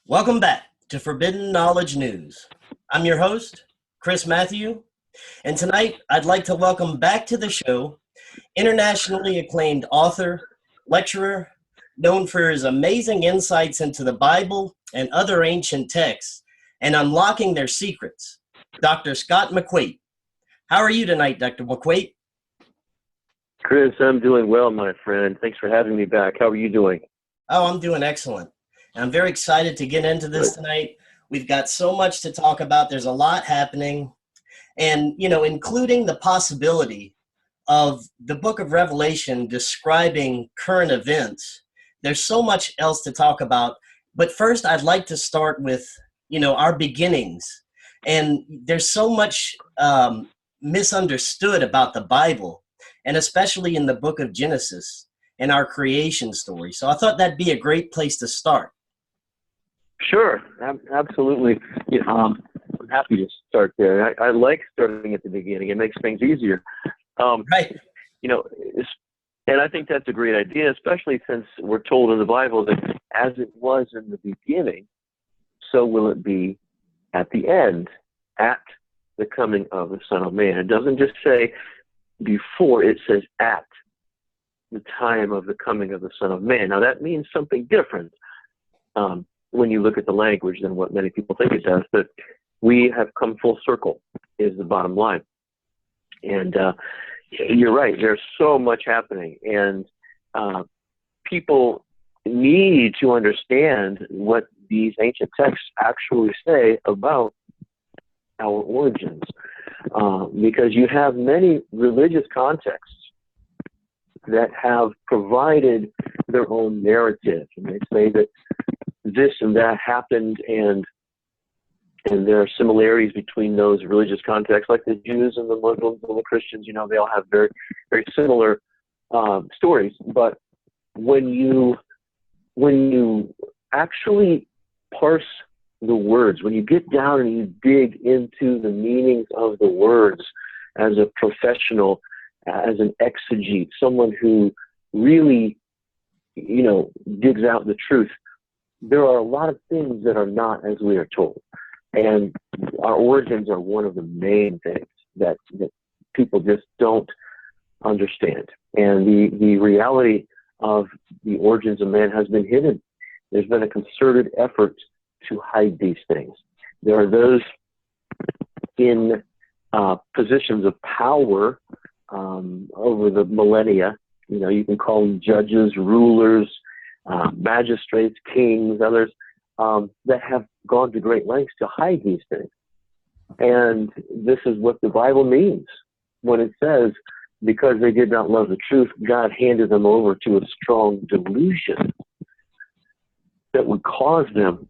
Welcome back to Forbidden Knowledge News. I'm your host, Chris Matthew, and tonight I'd like to welcome back to the show internationally acclaimed author, lecturer, known for his amazing insights into the Bible and other ancient texts and unlocking their secrets, Dr. Scott McQuate. How are you tonight, Dr. McQuate? Chris, I'm doing well, my friend. Thanks for having me back. How are you doing? Oh, I'm doing excellent. I'm very excited to get into this tonight. We've got so much to talk about. There's a lot happening. And, including the possibility of the book of Revelation describing current events. There's so much else to talk about. But first, I'd like to start with, our beginnings. And there's so much misunderstood about the Bible, and especially in the book of Genesis and our creation story. So I thought that'd be a great place to start. Sure, absolutely. I'm happy to start there. I like starting at the beginning. It makes things easier. Right. And I think that's a great idea, especially since we're told in the Bible that as it was in the beginning, so will it be at the end, at the coming of the Son of Man. It doesn't just say before, it says at the time of the coming of the Son of Man. Now that means something different when you look at the language than what many people think it does, but we have come full circle is the bottom line. And you're right, there's so much happening, and people need to understand what these ancient texts actually say about our origins, because you have many religious contexts that have provided their own narrative, and they say that this and that happened, and there are similarities between those religious contexts, like the Jews and the Muslims and the Christians. They all have very, very similar stories. But when you actually parse the words, when you get down and you dig into the meanings of the words as a professional, as an exegete, someone who really, digs out the truth, there are a lot of things that are not as we are told. And our origins are one of the main things that people just don't understand. And the reality of the origins of man has been hidden. There's been a concerted effort to hide these things. There are those in positions of power over the millennia. You can call them judges, rulers, magistrates, kings, others, that have gone to great lengths to hide these things. And this is what the Bible means when it says, because they did not love the truth, God handed them over to a strong delusion that would cause them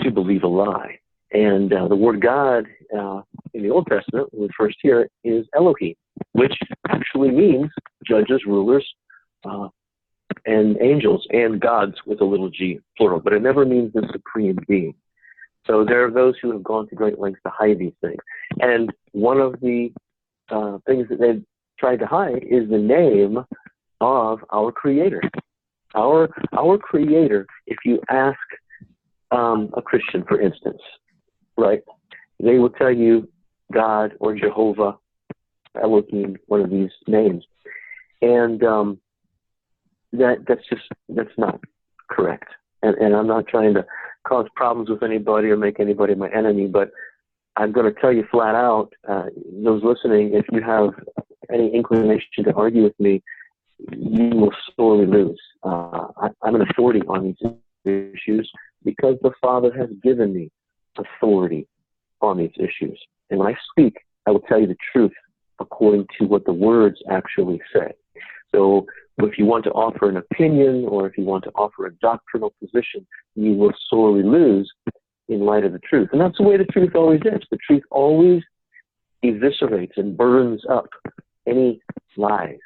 to believe a lie. And the word God in the Old Testament, when we first hear it, is Elohim, which actually means judges, rulers, and angels, and gods with a little g, plural, but it never means the supreme being. So there are those who have gone to great lengths to hide these things. And one of the things that they've tried to hide is the name of our Creator. Our Creator, if you ask a Christian, for instance, right, they will tell you God or Jehovah, Elohim, one of these names. And that's not correct. And I'm not trying to cause problems with anybody or make anybody my enemy, but I'm going to tell you flat out, those listening, if you have any inclination to argue with me, you will sorely lose. I'm an authority on these issues because the Father has given me authority on these issues. And when I speak, I will tell you the truth according to what the words actually say. So if you want to offer an opinion or if you want to offer a doctrinal position, you will sorely lose in light of the truth. And that's the way the truth always is. The truth always eviscerates and burns up any lies.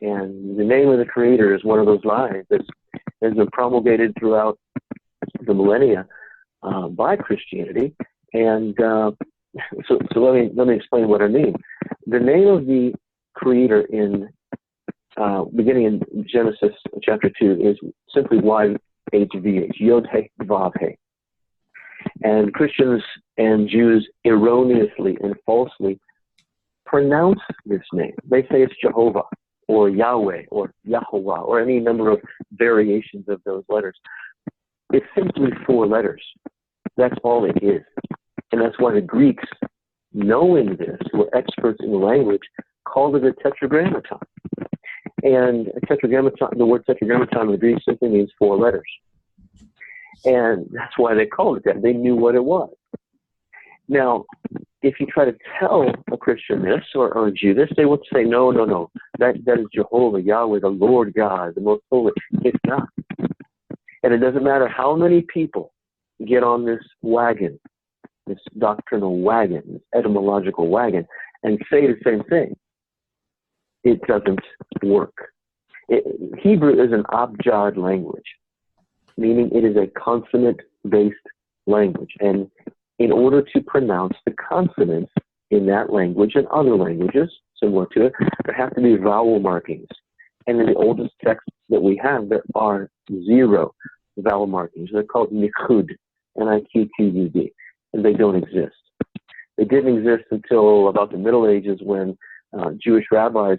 And the name of the Creator is one of those lies that has been promulgated throughout the millennia by Christianity. And so let me explain what I mean. The name of the Creator in beginning in Genesis chapter 2 is simply YHVH, Yod He Vav He. And Christians and Jews erroneously and falsely pronounce this name. They say it's Jehovah or Yahweh or Yahovah or any number of variations of those letters. It's simply 4 letters. That's all it is. And that's why the Greeks, knowing this, who were experts in the language, called it a tetragrammaton. And a tetragrammaton, the word tetragrammaton in the Greek simply means 4 letters. And that's why they called it that. They knew what it was. Now, if you try to tell a Christian this or a Jew this, they would say, no, no, no. That is Jehovah, Yahweh, the Lord God, the most holy. It's not. And it doesn't matter how many people get on this wagon, this doctrinal wagon, this etymological wagon, and say the same thing. It doesn't work. Hebrew is an abjad language, meaning it is a consonant-based language. And in order to pronounce the consonants in that language and other languages similar to it, there have to be vowel markings. And in the oldest texts that we have, there are 0 vowel markings. They're called nikud, N-I-Q-Q-U-D, and they don't exist. They didn't exist until about the Middle Ages when Jewish rabbis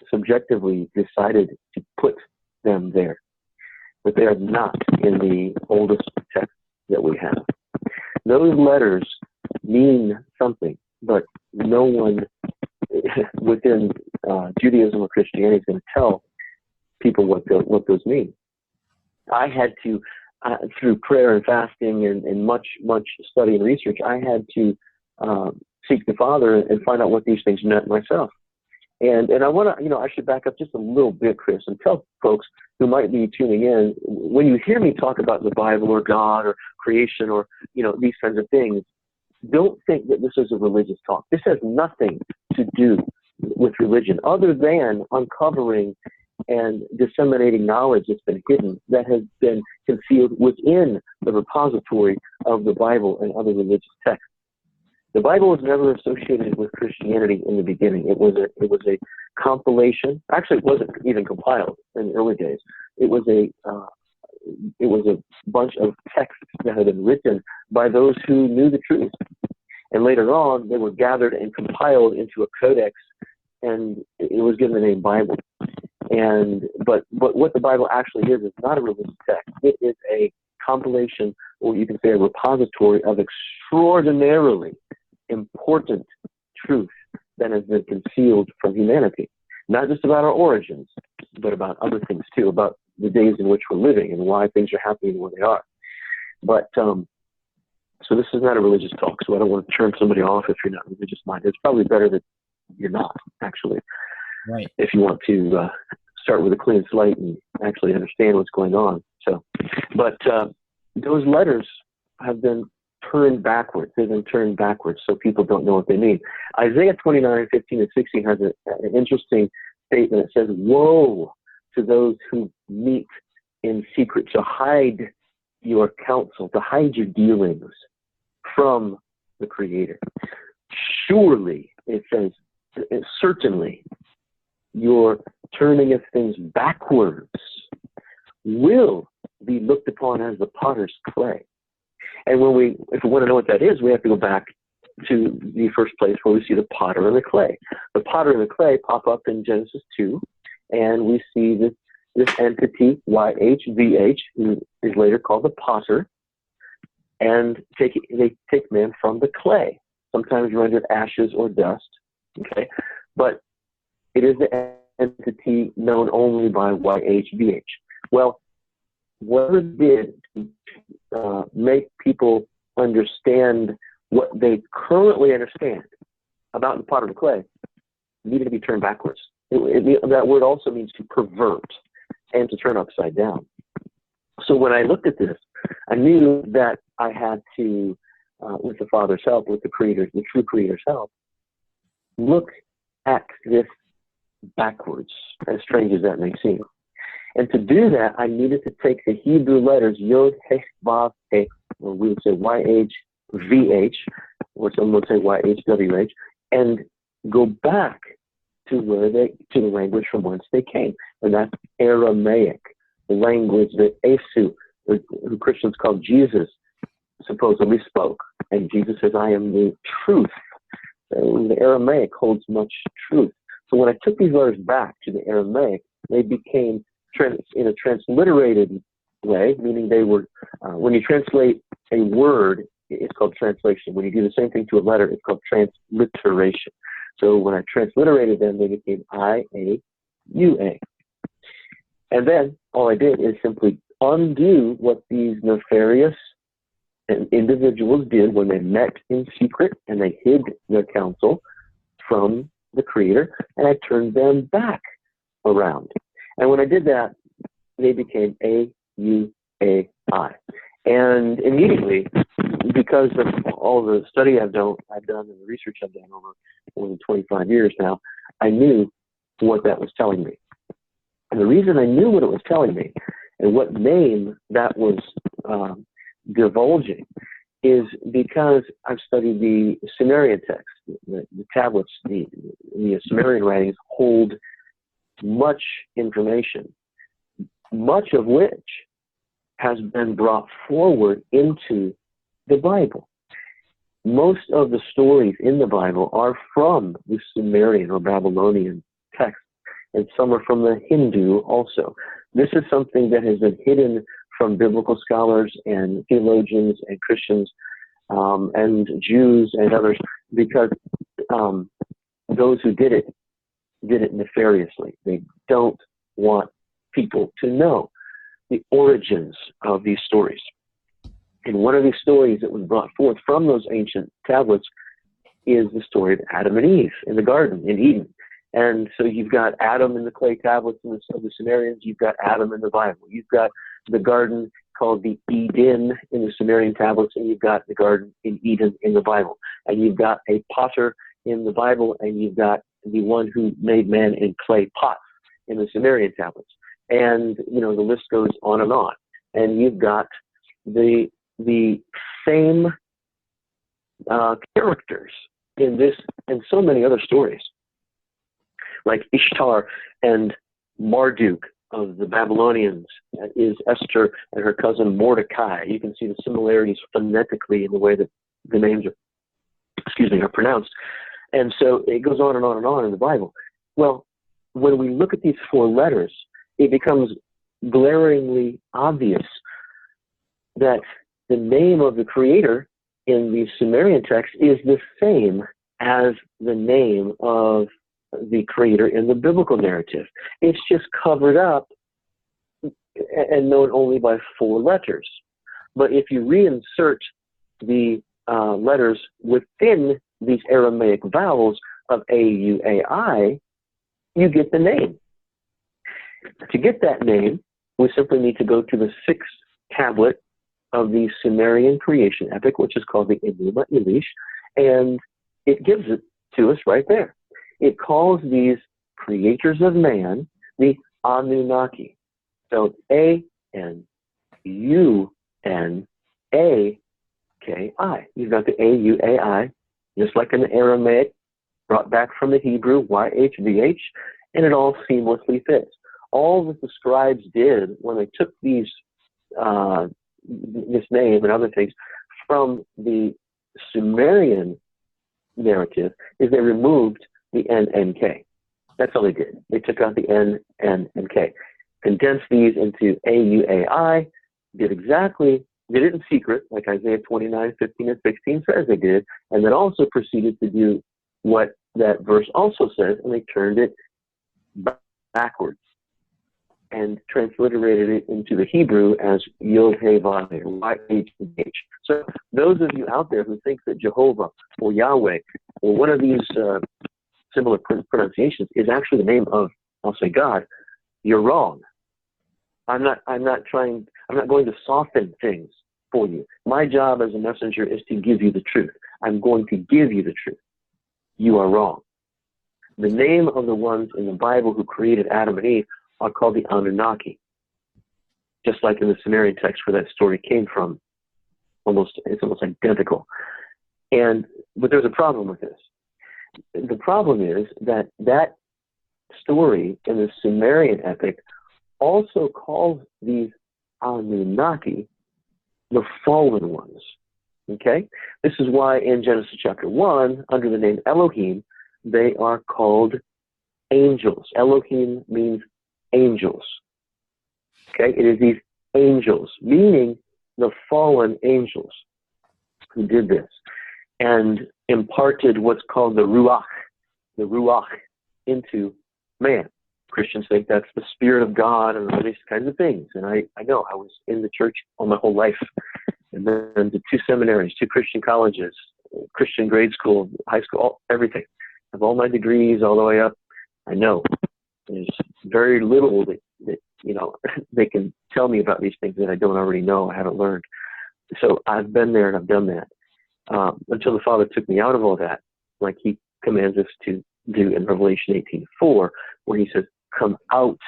subjectively decided to put them there. But they are not in the oldest texts that we have. Those letters mean something, but no one within Judaism or Christianity is going to tell people what those mean. I had to, through prayer and fasting and much study and research, I had to seek the Father and find out what these things meant myself. And I want to, I should back up just a little bit, Chris, and tell folks who might be tuning in, when you hear me talk about the Bible or God or creation or, these kinds of things, don't think that this is a religious talk. This has nothing to do with religion other than uncovering and disseminating knowledge that's been hidden, that has been concealed within the repository of the Bible and other religious texts. The Bible was never associated with Christianity in the beginning. It was a compilation. Actually, it wasn't even compiled in the early days. It was a bunch of texts that had been written by those who knew the truth. And later on, they were gathered and compiled into a codex, and it was given the name Bible. But what the Bible actually is not a religious text. It is a compilation, or you can say a repository of extraordinarily important truth that has been concealed from humanity. Not just about our origins, but about other things too, about the days in which we're living and why things are happening the way they are. But so this is not a religious talk, so I don't want to turn somebody off if you're not religious minded. It's probably better that you're not, actually. Right. If you want to start with a clean slate and actually understand what's going on. But those letters have been turned backwards. They've been turned backwards, so people don't know what they mean. Isaiah 29, 15, and 16 has an interesting statement. It says, "Woe to those who meet in secret, to hide your counsel, to hide your dealings from the Creator. Surely," it says, "certainly, your turning of things backwards will be looked upon as the potter's clay." And if we want to know what that is, we have to go back to the first place where we see the potter and the clay. The potter and the clay pop up in Genesis 2, and we see this entity, YHVH, who is later called the potter, and they take man from the clay, sometimes rendered ashes or dust, okay? But it is the entity known only by YHVH. Well, whatever did make people understand what they currently understand about the pot of the clay needed to be turned backwards. That word also means to pervert and to turn upside down. So when I looked at this, I knew that I had to, with the Father's help, with the true Creator's help, look at this backwards, as strange as that may seem. And to do that, I needed to take the Hebrew letters Yod, Heh, Vav, Heh, or we would say YHVH, or some would say YHWH, and go back to the language from whence they came. And that's Aramaic, the language that Esu, who Christians call Jesus, supposedly spoke. And Jesus says, I am the truth. And the Aramaic holds much truth. So when I took these letters back to the Aramaic, they became in a transliterated way, meaning they were, when you translate a word, it's called translation. When you do the same thing to a letter, it's called transliteration. So when I transliterated them, they became I-A-U-A. And then all I did is simply undo what these nefarious individuals did when they met in secret and they hid their counsel from the Creator, and I turned them back around. And when I did that, they became A-U-A-I. And immediately, because of all the study I've done and the research I've done over more than 25 years now, I knew what that was telling me. And the reason I knew what it was telling me and what name that was divulging is because I've studied the Sumerian text. The tablets, the Sumerian writings hold much information, much of which has been brought forward into the Bible. Most of the stories in the Bible are from the Sumerian or Babylonian text, and some are from the Hindu also. This is something that has been hidden from biblical scholars and theologians and Christians and Jews and others, because those who did it nefariously. They don't want people to know the origins of these stories. And one of these stories that was brought forth from those ancient tablets is the story of Adam and Eve in the garden in Eden. And so you've got Adam in the clay tablets of the Sumerians. You've got Adam in the Bible. You've got the garden called the Eden in the Sumerian tablets, and you've got the garden in Eden in the Bible. And you've got a potter in the Bible, and you've got the one who made man in clay pots in the Sumerian tablets. And, you know, the list goes on and on. And you've got the same characters in this and so many other stories, like Ishtar and Marduk of the Babylonians is Esther and her cousin Mordecai. You can see the similarities phonetically in the way that the names are pronounced. And so it goes on and on and on in the Bible. Well, when we look at these four letters, it becomes glaringly obvious that the name of the Creator in the Sumerian text is the same as the name of the Creator in the biblical narrative. It's just covered up and known only by four letters. But if you reinsert the letters within these Aramaic vowels of A-U-A-I, you get the name. To get that name, we simply need to go to the sixth tablet of the Sumerian creation epic, which is called the Enuma Elish, and it gives it to us right there. It calls these creators of man the Anunnaki. So A-N-U-N-A-K-I. You've got the A-U-A-I, just like in the Aramaic, brought back from the Hebrew, Y-H-V-H, and it all seamlessly fits. All that the scribes did when they took these this name and other things from the Sumerian narrative is they removed the N and K. That's all they did. They took out the N, N, and K. Condensed these into A-U-A-I, did it in secret, like Isaiah 29, 15, and 16 says they did, and then also proceeded to do what that verse also says, and they turned it backwards and transliterated it into the Hebrew as Yod-Heh-Vav, Y-H-H. So those of you out there who think that Jehovah or Yahweh or one of these similar pronunciations is actually the name of, I'll say, God, you're wrong. I'm not going to soften things for you. My job as a messenger is to give you the truth. I'm going to give you the truth. You are wrong. The name of the ones in the Bible who created Adam and Eve are called the Anunnaki, just like in the Sumerian text where that story came from. It's almost identical. But there's a problem with this. The problem is that story in the Sumerian epic also calls these Anunnaki the fallen ones. Okay? This is why in Genesis chapter 1, under the name Elohim, they are called angels. Elohim means angels. Okay? It is these angels, meaning the fallen angels who did this and imparted what's called the Ruach into man. Christians think that's the Spirit of God and all these kinds of things. And I know I was in the church all my whole life, and then to 2 seminaries, 2 Christian colleges, Christian grade school, high school, everything. I have all my degrees all the way up. I know there's very little that they can tell me about these things that I don't already know, I haven't learned. So I've been there and I've done that until the Father took me out of all that, like he commands us to do in Revelation 18:4, where he says, come out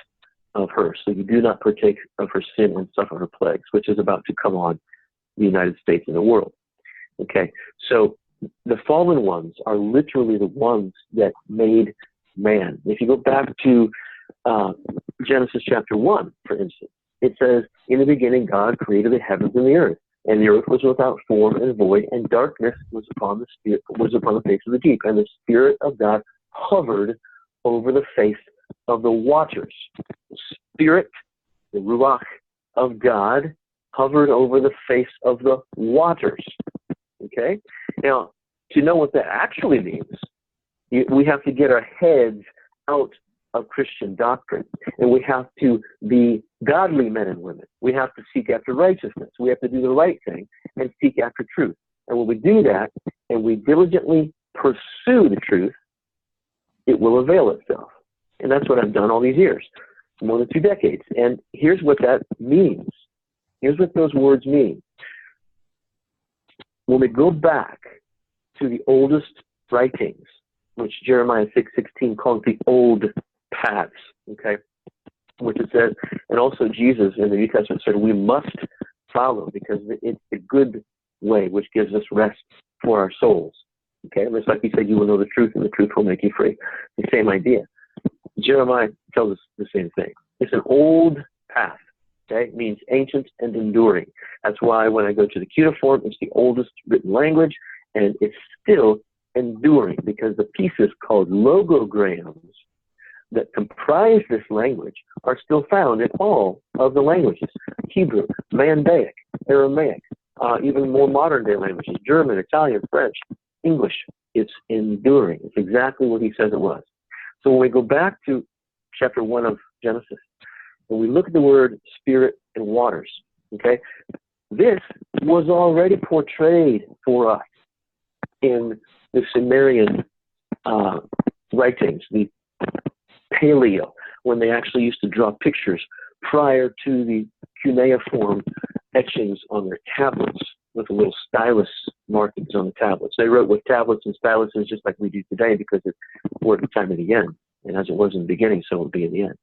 of her, so you do not partake of her sin and suffer her plagues, which is about to come on the United States and the world. Okay, so the fallen ones are literally the ones that made man. If you go back to Genesis chapter 1, for instance, it says, in the beginning God created the heavens and the earth, and the earth was without form and void, and darkness was upon the face of the deep, and the Spirit of God hovered over the face of the waters. The Spirit, the Ruach of God, hovered over the face of the waters. Okay? Now, to know what that actually means, we have to get our heads out of Christian doctrine, and we have to be godly men and women. We have to seek after righteousness. We have to do the right thing and seek after truth. And when we do that, and we diligently pursue the truth, it will avail itself. And that's what I've done all these years, more than 2 decades. And here's what that means. Here's what those words mean. When we go back to the oldest writings, which Jeremiah 6:16 calls the old paths, okay, which it says, and also Jesus in the New Testament said we must follow because it's the good way which gives us rest for our souls. Okay, and it's like he said, you will know the truth and the truth will make you free. The same idea. Jeremiah tells us the same thing. It's an old path. Okay, it means ancient and enduring. That's why when I go to the cuneiform, it's the oldest written language, and it's still enduring because the pieces called logograms that comprise this language are still found in all of the languages: Hebrew, Mandaic, Aramaic, even more modern day languages: German, Italian, French, English. It's enduring. It's exactly what he says it was. So when we go back to chapter 1 of Genesis, and we look at the word spirit and waters, okay, this was already portrayed for us in the Sumerian writings, the Paleo, when they actually used to draw pictures prior to the cuneiform etchings on their tablets with a little stylus markings on the tablets. They wrote with tablets and styluses just like we do today because we're at the time of the end. And as it was in the beginning, so it will be in the end.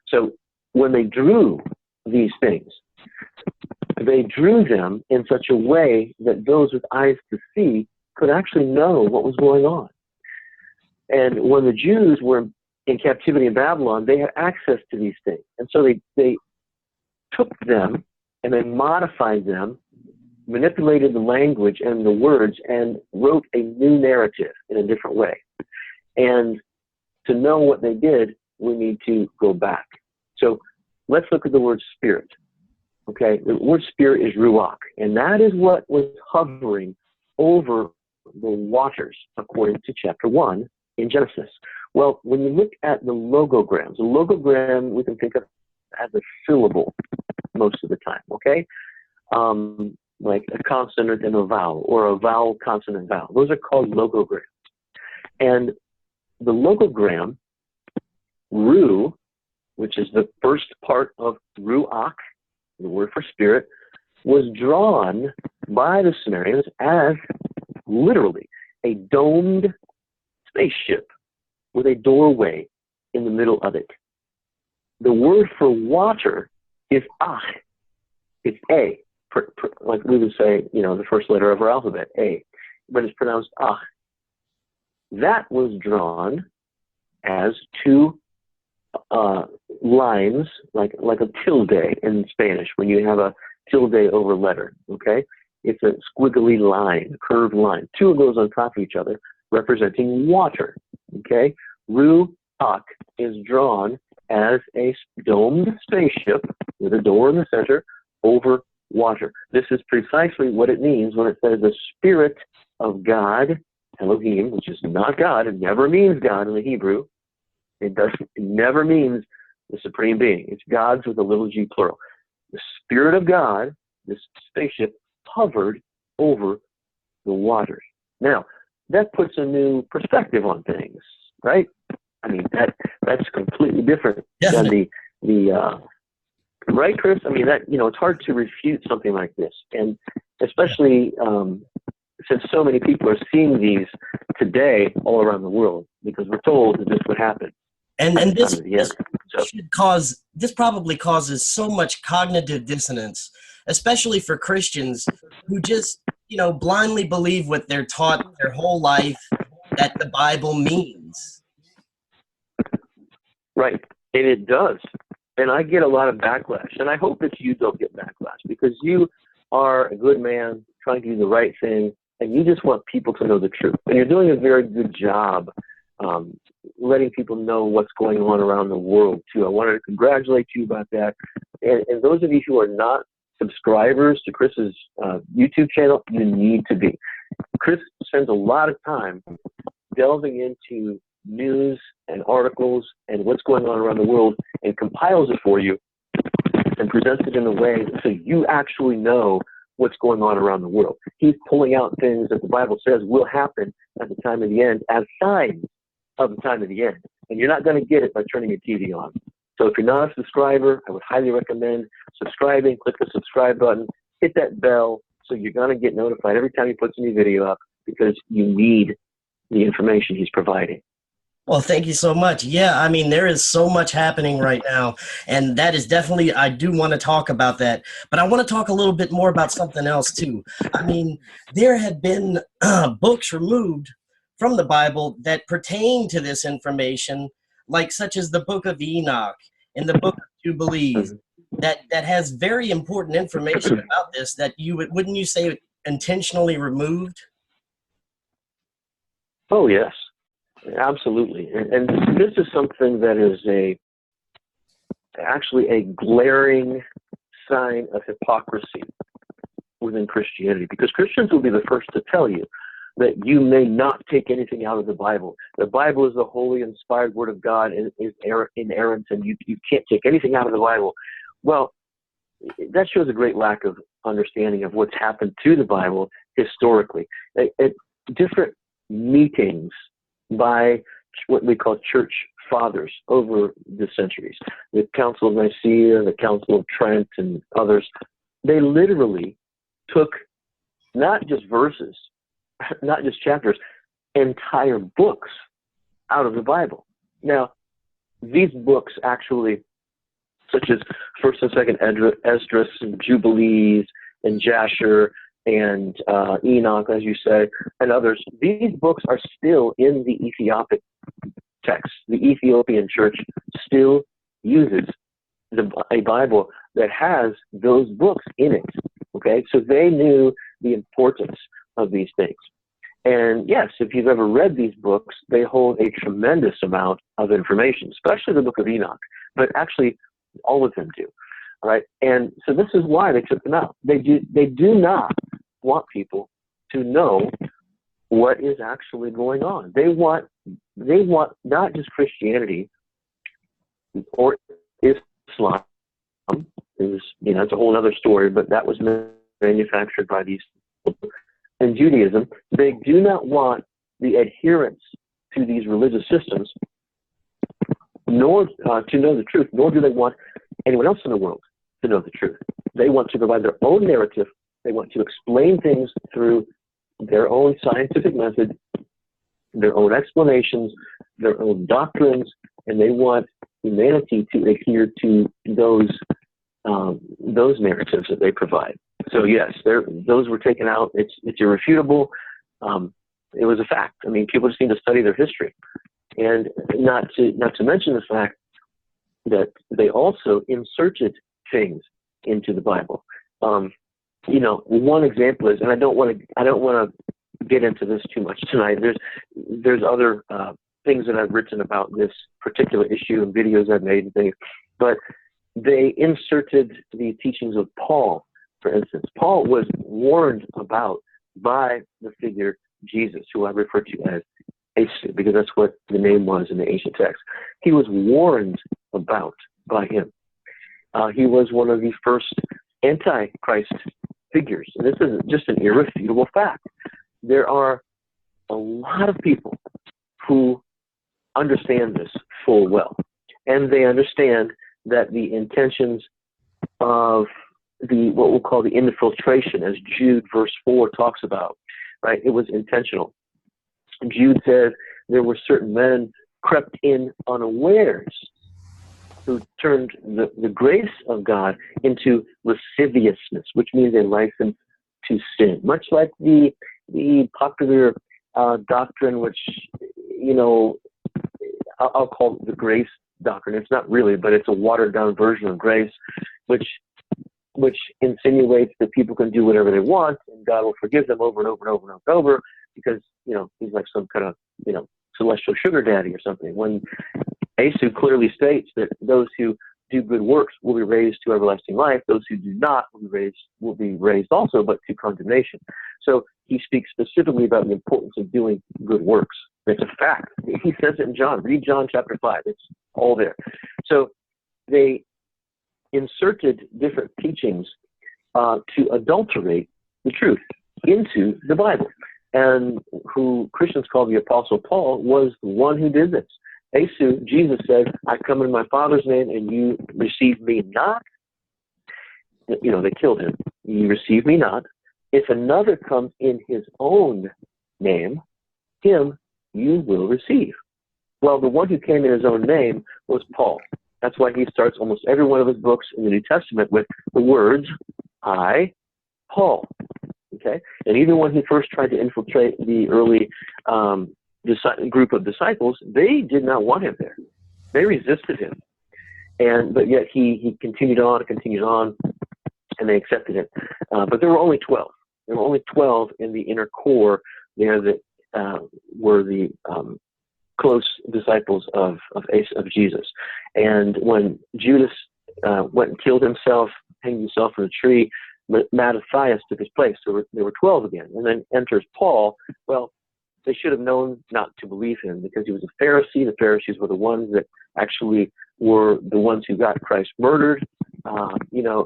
So when they drew these things, they drew them in such a way that those with eyes to see could actually know what was going on. And when the Jews were in captivity in Babylon, they had access to these things. And so they took them and they modified them, manipulated the language and the words, and wrote a new narrative in a different way. And to know what they did, we need to go back. So let's look at the word spirit. Okay, the word spirit is ruach, and that is what was hovering over the waters according to chapter 1 in Genesis. Well, when you look at the logograms, a logogram we can think of as a syllable most of the time, okay? Like a consonant and a vowel, or a vowel, consonant, vowel. Those are called logograms. And the logogram, ru, which is the first part of ruach, the word for spirit, was drawn by the Sumerians as literally a domed spaceship with a doorway in the middle of it. The word for water is ach. It's A, like we would say, the first letter of our alphabet, A, but it's pronounced ach. That was drawn as 2 lines, like a tilde in Spanish, when you have a tilde over letter, okay? It's a squiggly line, a curved line. Two of those on top of each other, representing water. Okay? Ruach is drawn as a domed spaceship with a door in the center over water. This is precisely what it means when it says the Spirit of God, Elohim, which is not God. It never means God in the Hebrew. It never means the Supreme Being. It's God's with a little g plural. The Spirit of God, this spaceship, hovered over the waters. Now, that puts a new perspective on things, right? I mean, that's completely different than the right, Chris? I mean, that, it's hard to refute something like this. And especially since so many people are seeing these today all around the world, because we're told that this would happen. And this probably causes so much cognitive dissonance, especially for Christians who just, blindly believe what they're taught their whole life that the Bible means. Right. And it does. And I get a lot of backlash. And I hope that you don't get backlash, because you are a good man trying to do the right thing, and you just want people to know the truth. And you're doing a very good job letting people know what's going on around the world, too. I wanted to congratulate you about that. And those of you who are not subscribers to Chris's YouTube channel, you need to be. Chris spends a lot of time delving into news and articles and what's going on around the world, and compiles it for you and presents it in a way so you actually know what's going on around the world. He's pulling out things that the Bible says will happen at the time of the end as signs of the time of the end. And you're not going to get it by turning your TV on. So if you're not a subscriber, I would highly recommend subscribing. Click the subscribe button, hit that bell, so you're going to get notified every time he puts a new video up, because you need the information he's providing. Well, thank you so much. Yeah, I mean, there is so much happening right now, and that is definitely, I do want to talk about that, but I want to talk a little bit more about something else too. I mean, there have been books removed from the Bible that pertain to this information, like such as the Book of Enoch and the Book of Jubilees, that has very important information about this that wouldn't you say intentionally removed? Oh, yes. Absolutely. And this is something that is actually a glaring sign of hypocrisy within Christianity, because Christians will be the first to tell you that you may not take anything out of the Bible. The Bible is the holy, inspired Word of God and is inerrant, and you can't take anything out of the Bible. Well, that shows a great lack of understanding of what's happened to the Bible historically. At different meetings by what we call church fathers over the centuries, the Council of Nicaea, the Council of Trent, and others, they literally took not just verses, not just chapters, entire books out of the Bible. Now, these books actually, such as 1st and 2nd Esdras and Jubilees and Jasher and Enoch, as you say, and others, these books are still in the Ethiopic text. The Ethiopian church still uses a Bible that has those books in it. Okay, so they knew the importance of these things. And yes, if you've ever read these books, they hold a tremendous amount of information, especially the Book of Enoch, but actually all of them do. All right, and so this is why they took them out. They do not want people to know what is actually going on. They want not just Christianity or Islam. It's a whole other story, but that was manufactured by these people. And Judaism, they do not want the adherents to these religious systems nor to know the truth, nor do they want anyone else in the world to know the truth. They want to provide their own narrative. They want to explain things through their own scientific method, their own explanations, their own doctrines, and they want humanity to adhere to those narratives that they provide. So yes, those were taken out. It's irrefutable. It was a fact. I mean, people just need to study their history, and not to mention the fact that they also inserted things into the Bible. one example is, and I don't want to get into this too much tonight. There's other things that I've written about this particular issue and videos I've made and things, but they inserted the teachings of Paul, for instance. Paul was warned about by the figure Jesus, who I refer to as Asu, because that's what the name was in the ancient text. He was warned about by him. He was one of the first antichrist figures. And this is just an irrefutable fact. There are a lot of people who understand this full well. And they understand that the intentions of what we'll call the infiltration, as Jude verse 4 talks about, right? It was intentional. Jude said there were certain men crept in unawares who turned the grace of God into lasciviousness, which means a license to sin. Much like the popular doctrine, which, I'll call it the grace doctrine. It's not really, but it's a watered down version of grace, which insinuates that people can do whatever they want and God will forgive them over and over and over and over and over because, he's like some kind of, celestial sugar daddy or something. When Asu clearly states that those who do good works will be raised to everlasting life. Those who do not will be raised also, but to condemnation. So he speaks specifically about the importance of doing good works. It's a fact. He says it in John. Read John chapter 5. It's all there. So they inserted different teachings to adulterate the truth into the Bible. And who Christians call the Apostle Paul was the one who did this. Asu, Jesus said, I come in my Father's name and you receive me not. They killed him. You receive me not. If another comes in his own name, him you will receive. Well, the one who came in his own name was Paul. That's why he starts almost every one of his books in the New Testament with the words, I, Paul. Okay? And even when he first tried to infiltrate the early group of disciples, they did not want him there. They resisted him. But yet he continued on, and they accepted him. But there were only 12. There were only 12 in the inner core there that were the close disciples of Jesus. And when Judas went and killed himself, hanged himself on a tree, Mattathias took his place. So there were 12 again. And then enters Paul. Well, they should have known not to believe him because he was a Pharisee. The Pharisees were the ones that actually were the ones who got Christ murdered.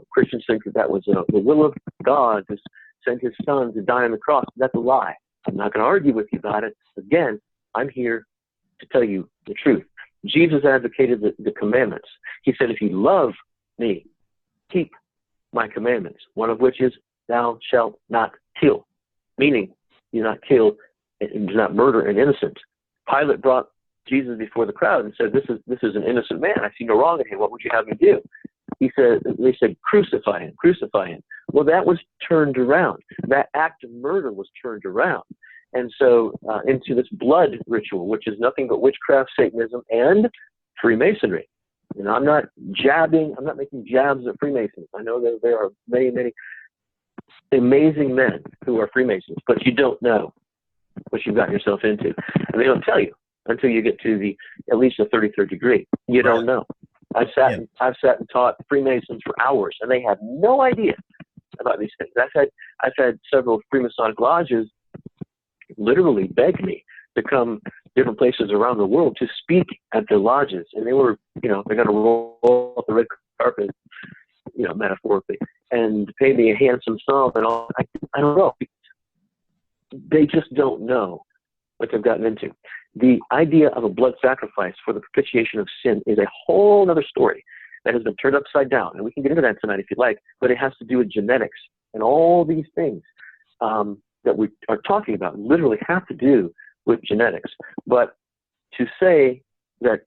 Christians think that was the will of God to send his son to die on the cross. That's a lie. I'm not going to argue with you about it. Again, I'm here to tell you the truth. Jesus advocated the commandments. He said, if you love me, keep my commandments, one of which is thou shalt not kill, meaning do not kill and do not murder an innocent. Pilate brought Jesus before the crowd and said, this is an innocent man. I see no wrong in him. What would you have me do? They said, crucify him, crucify him. Well, that was turned around. That act of murder was turned around. And so into this blood ritual, which is nothing but witchcraft, Satanism, and Freemasonry. And I'm not making jabs at Freemasons. I know that there are many, many amazing men who are Freemasons, but you don't know what you've gotten yourself into. And they don't tell you until you get to at least the 33rd degree. You don't know. I've sat and taught Freemasons for hours, and they have no idea about these things. I've had several Freemasonic lodges literally beg me to come different places around the world to speak at their lodges, and they were, they're going to roll out the red carpet, metaphorically, and pay me a handsome sum and all. I don't know. They just don't know what they've gotten into. The idea of a blood sacrifice for the propitiation of sin is a whole other story that has been turned upside down. And we can get into that tonight if you'd like, but it has to do with genetics and all these things that we are talking about literally have to do with genetics. But to say that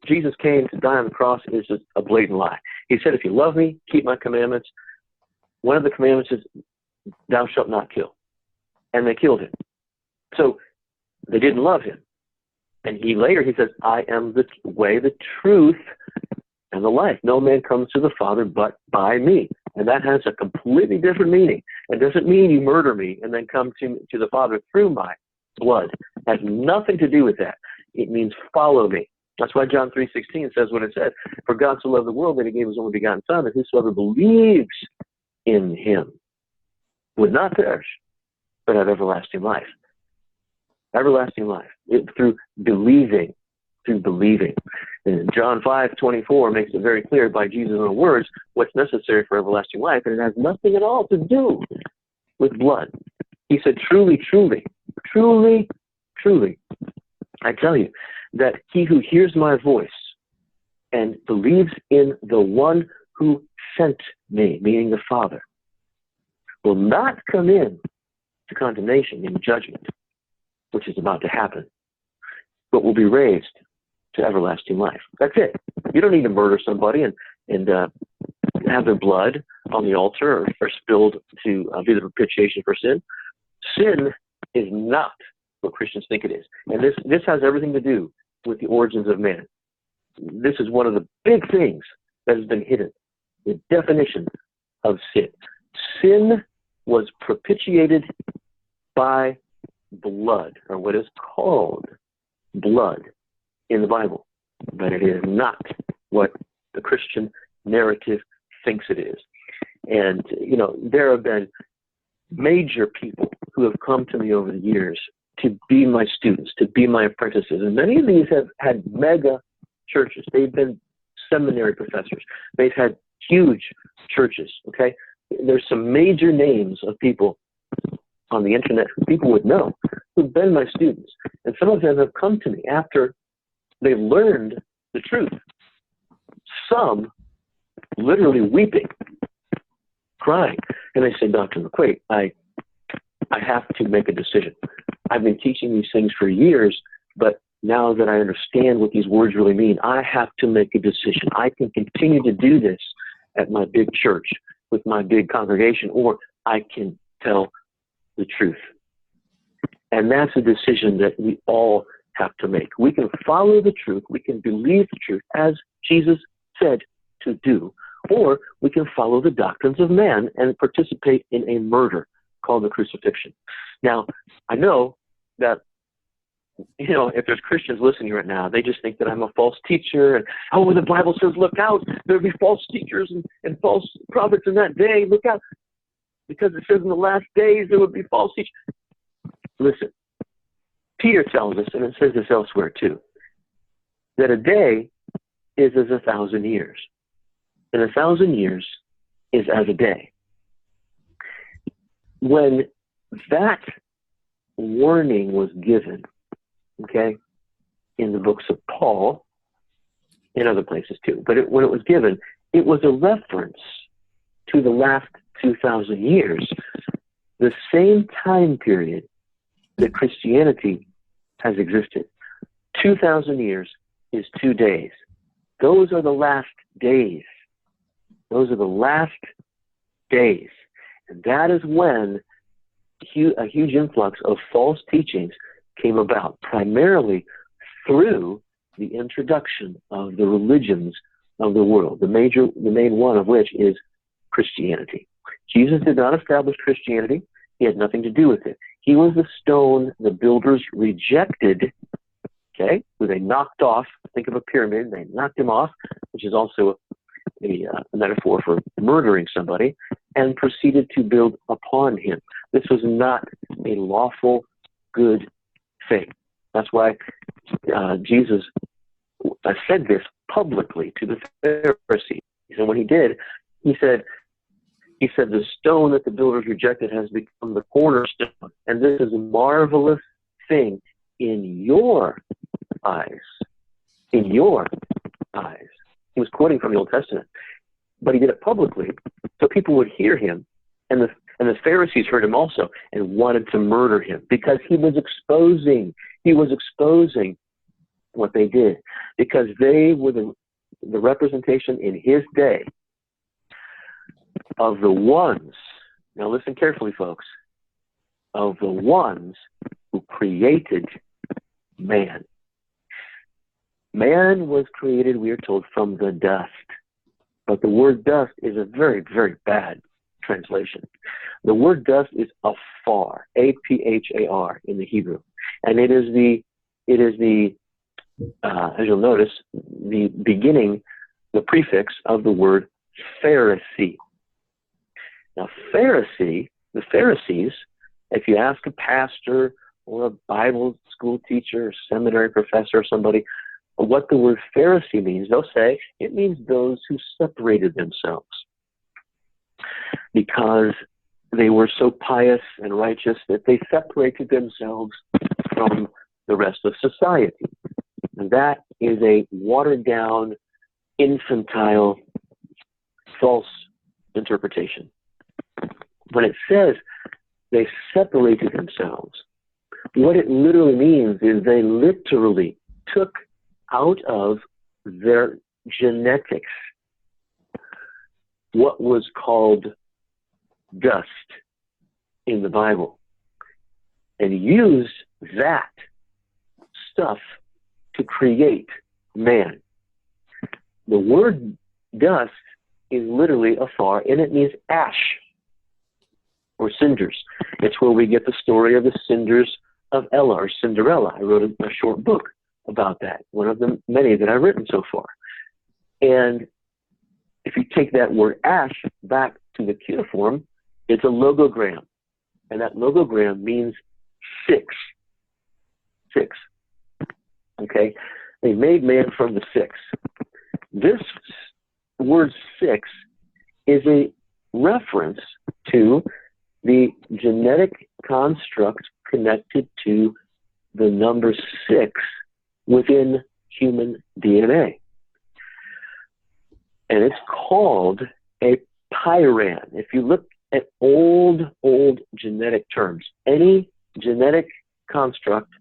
Jesus came to die on the cross is just a blatant lie. He said, if you love me, keep my commandments. One of the commandments is, thou shalt not kill. And they killed him. So they didn't love him. And he says, I am the way, the truth, and the life. No man comes to the Father but by me. And that has a completely different meaning. It doesn't mean you murder me and then come to the Father through my blood. It has nothing to do with that. It means follow me. That's why John 3:16 says what it said. For God so loved the world that he gave his only begotten Son, that whosoever believes in him would not perish, but have everlasting life. Everlasting life. Through believing. Through believing. And John 5:24 makes it very clear by Jesus' own words what's necessary for everlasting life, and it has nothing at all to do with blood. He said, truly, truly, truly, truly, I tell you, that he who hears my voice and believes in the one who sent me, meaning the Father, will not come in to condemnation, in judgment, which is about to happen, but will be raised to everlasting life. That's it. You don't need to murder somebody and have their blood on the altar or spilled to be the propitiation for sin. Sin is not what Christians think it is. And this has everything to do with the origins of man. This is one of the big things that has been hidden, the definition of sin. Sin was propitiated by blood, or what is called blood in the Bible, but it is not what the Christian narrative thinks it is. And, there have been major people who have come to me over the years to be my students, to be my apprentices. And many of these have had mega churches. They've been seminary professors. They've had huge churches, okay? There's some major names of people on the internet who people would know who've been my students. And some of them have come to me after they learned the truth. Some literally weeping, crying. And they say, Dr. McQuate, I have to make a decision. I've been teaching these things for years, but now that I understand what these words really mean, I have to make a decision. I can continue to do this at my big church with my big congregation, or I can tell the truth. And that's a decision that we all have to make. We can follow the truth, we can believe the truth as Jesus said to do, or we can follow the doctrines of man and participate in a murder called the crucifixion. Now, I know that, if there's Christians listening right now, they just think that I'm a false teacher, and, the Bible says, look out, there'll be false teachers and false prophets in that day, look out, because it says in the last days there would be false teachers. Listen, Peter tells us, and it says this elsewhere too, that a day is as 1,000 years, and 1,000 years is as a day. When that warning was given, okay, in the books of Paul, in other places too, but when it was given, it was a reference to the last 2,000 years, the same time period that Christianity has existed. 2,000 years is 2 days. Those are the last days. Those are the last days. And that is when a huge influx of false teachings came about, primarily through the introduction of the religions of the world, the main one of which is Christianity. Jesus did not establish Christianity. He had nothing to do with it. He was the stone the builders rejected, okay, who they knocked off. Think of a pyramid. They knocked him off, which is also a metaphor for murdering somebody, and proceeded to build upon him. This was not a lawful, good thing. That's why Jesus said this publicly to the Pharisees. And when he did, he said, the stone that the builders rejected has become the cornerstone, and this is a marvelous thing in your eyes. In your eyes. He was quoting from the Old Testament, but he did it publicly so people would hear him, and the Pharisees heard him also and wanted to murder him because he was exposing what they did, because they were the representation in his day of the ones, now listen carefully folks, of the ones who created man. Man was created, we are told, from the dust. but the word dust is a very, very bad translation. The word dust is afar, A-P-H-A-R in the Hebrew. And it is the as you'll notice, the beginning, the prefix of the word Pharisee. Now, Pharisee, the Pharisees, if you ask a pastor or a Bible school teacher, or seminary professor, or somebody, what the word Pharisee means, they'll say it means those who separated themselves because they were so pious and righteous that they separated themselves from the rest of society. And that is a watered-down, infantile, false interpretation. When it says they separated themselves, what it literally means is they literally took out of their genetics what was called dust in the Bible and used that stuff to create man. The word dust is literally afar, and it means ash or cinders. It's where we get the story of the cinders of Ella or Cinderella. I wrote a short book about that, one of the many that I've written so far. And if you take that word ash back to the cuneiform, it's a logogram. And that logogram means six. Six. Okay? They made man from the six. This word six is a reference to the genetic construct connected to the number six within human DNA. And it's called a pyran. If you look at old genetic terms, any genetic construct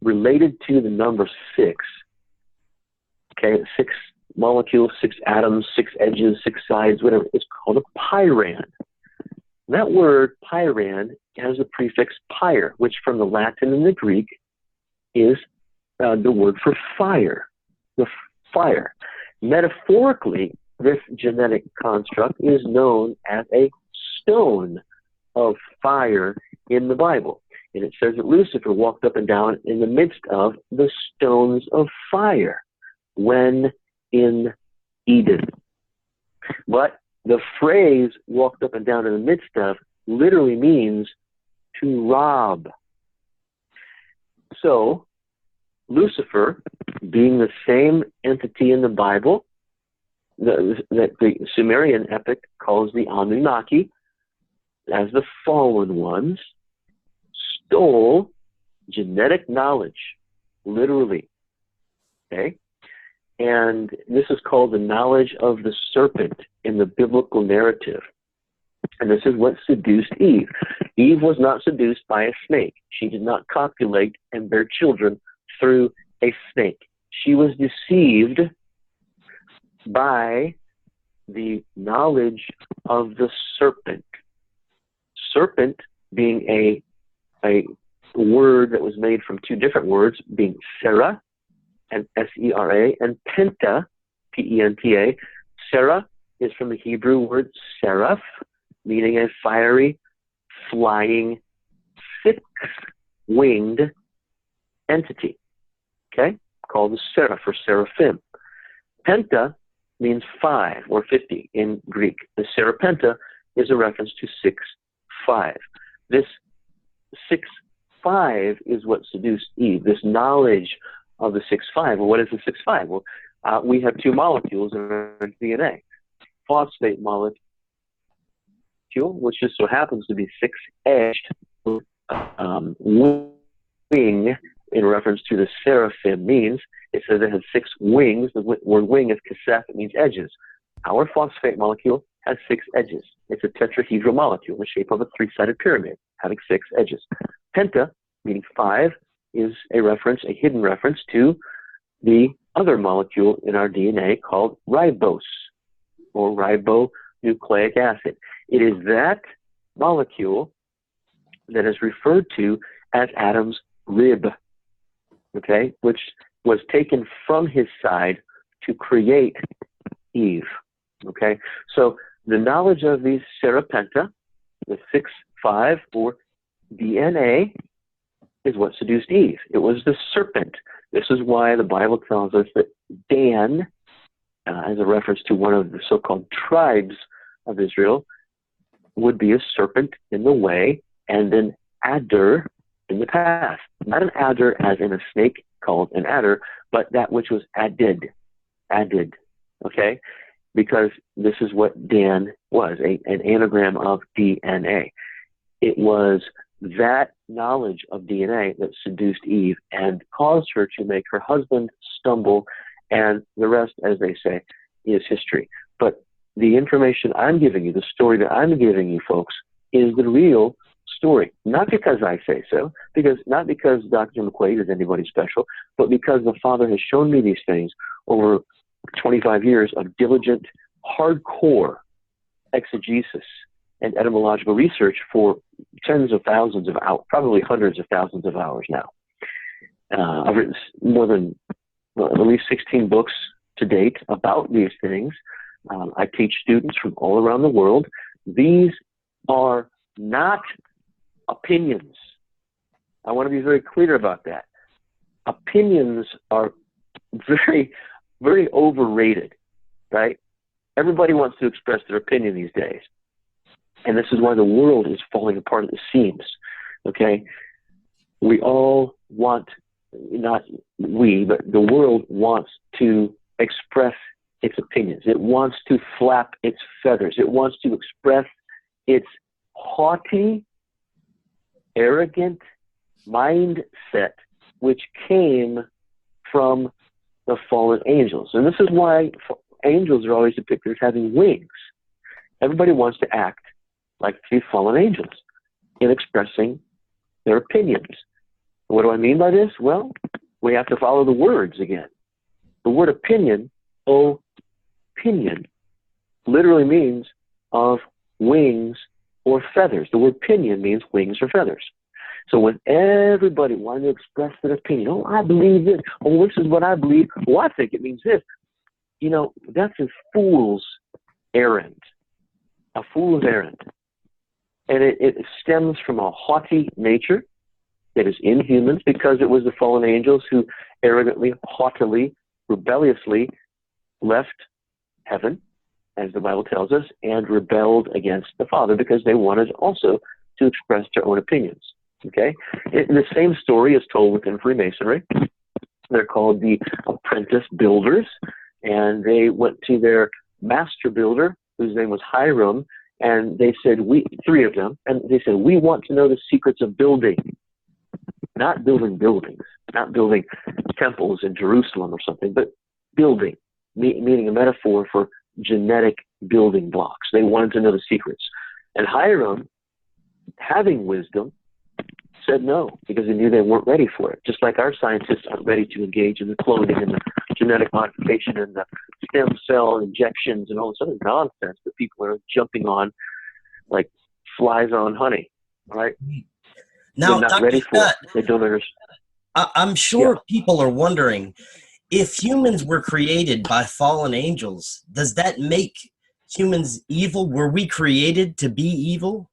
related to the number six, okay, 6 molecules, 6 atoms, 6 edges, 6 sides, whatever, it's called a pyran. That word pyran has the prefix pyre, which from the Latin and the Greek is the word for fire, the fire. Metaphorically, this genetic construct is known as a stone of fire in the Bible. And it says that Lucifer walked up and down in the midst of the stones of fire when in Eden. But the phrase walked up and down in the midst of literally means to rob. So, Lucifer, being the same entity in the Bible that the Sumerian epic calls the Anunnaki, as the fallen ones, stole genetic knowledge, literally. Okay? And this is called the knowledge of the serpent in the biblical narrative. And this is what seduced Eve. Eve was not seduced by a snake. She did not copulate and bear children through a snake. She was deceived by the knowledge of the serpent. Serpent being a word that was made from 2 different words, being Serah, and S-E-R-A, and Penta, P-E-N-T-A. Serah is from the Hebrew word seraph, meaning a fiery, flying, 6-winged entity, okay, called the seraph or seraphim. Penta means 5 or 50 in Greek. The serapenta is a reference to 6-5. This 6-5 is what seduced Eve, this knowledge of the 6-5. Well, what is the 6-5? Well, we have 2 molecules in our DNA. Phosphate molecule, which just so happens to be 6-edged, wing, in reference to the seraphim means, it says it has 6 wings. The word wing is kasef, it means edges. Our phosphate molecule has 6 edges. It's a tetrahedral molecule in the shape of a 3-sided pyramid, having 6 edges. Penta, meaning 5, is a reference, a hidden reference to the other molecule in our DNA called ribose, or ribonucleic acid. It is that molecule that is referred to as Adam's rib, okay, which was taken from his side to create Eve. Okay, so the knowledge of these serpenta, the 6-5 or DNA, is what seduced Eve. It was the serpent. This is why the Bible tells us that Dan, as a reference to one of the so-called tribes of Israel, would be a serpent in the way and an adder in the path. Not an adder as in a snake called an adder, but that which was added. Added. Okay? Because this is what Dan was, an anagram of DNA. It was that knowledge of DNA that seduced Eve and caused her to make her husband stumble, and the rest, as they say, is history. But the information I'm giving you, the story that I'm giving you, folks, is the real story. Not because I say so, not because Dr. McQuate is anybody special, but because the Father has shown me these things over 25 years of diligent, hardcore exegesis and etymological research for tens of thousands of hours, probably hundreds of thousands of hours now. I've written more than at least 16 books to date about these things. I teach students from all around the world. These are not opinions. I want to be very clear about that. Opinions are very, very overrated, right? Everybody wants to express their opinion these days. And this is why the world is falling apart at the seams, okay? We all want, not we, but the world wants to express its opinions. It wants to flap its feathers. It wants to express its haughty, arrogant mindset, which came from the fallen angels. And this is why angels are always depicted as having wings. Everybody wants to act like the fallen angels in expressing their opinions. What do I mean by this? Well, we have to follow the words again. The word opinion, opinion, literally means of wings or feathers. The word pinion means wings or feathers. So when everybody wanted to express their opinion, oh, I believe this, oh, this is what I believe, oh, I think it means this, you know, that's a fool's errand. A fool's errand. And it stems from a haughty nature that is in humans because it was the fallen angels who arrogantly, haughtily, rebelliously left heaven, as the Bible tells us, and rebelled against the Father because they wanted also to express their own opinions. Okay? The same story is told within Freemasonry. They're called the apprentice builders, and they went to their master builder, whose name was Hiram, and they said, three of them, and they said, we want to know the secrets of building. Not building buildings, not building temples in Jerusalem or something, but building, meaning a metaphor for genetic building blocks. They wanted to know the secrets. And Hiram, having wisdom, said no, because he knew they weren't ready for it. Just like our scientists aren't ready to engage in the cloning and the genetic modification and the stem cell injections and all this other nonsense that people are jumping on like flies on honey, right? Now, they're not ready for it. They don't understand. I'm sure people are wondering, if humans were created by fallen angels, does that make humans evil? Were we created to be evil?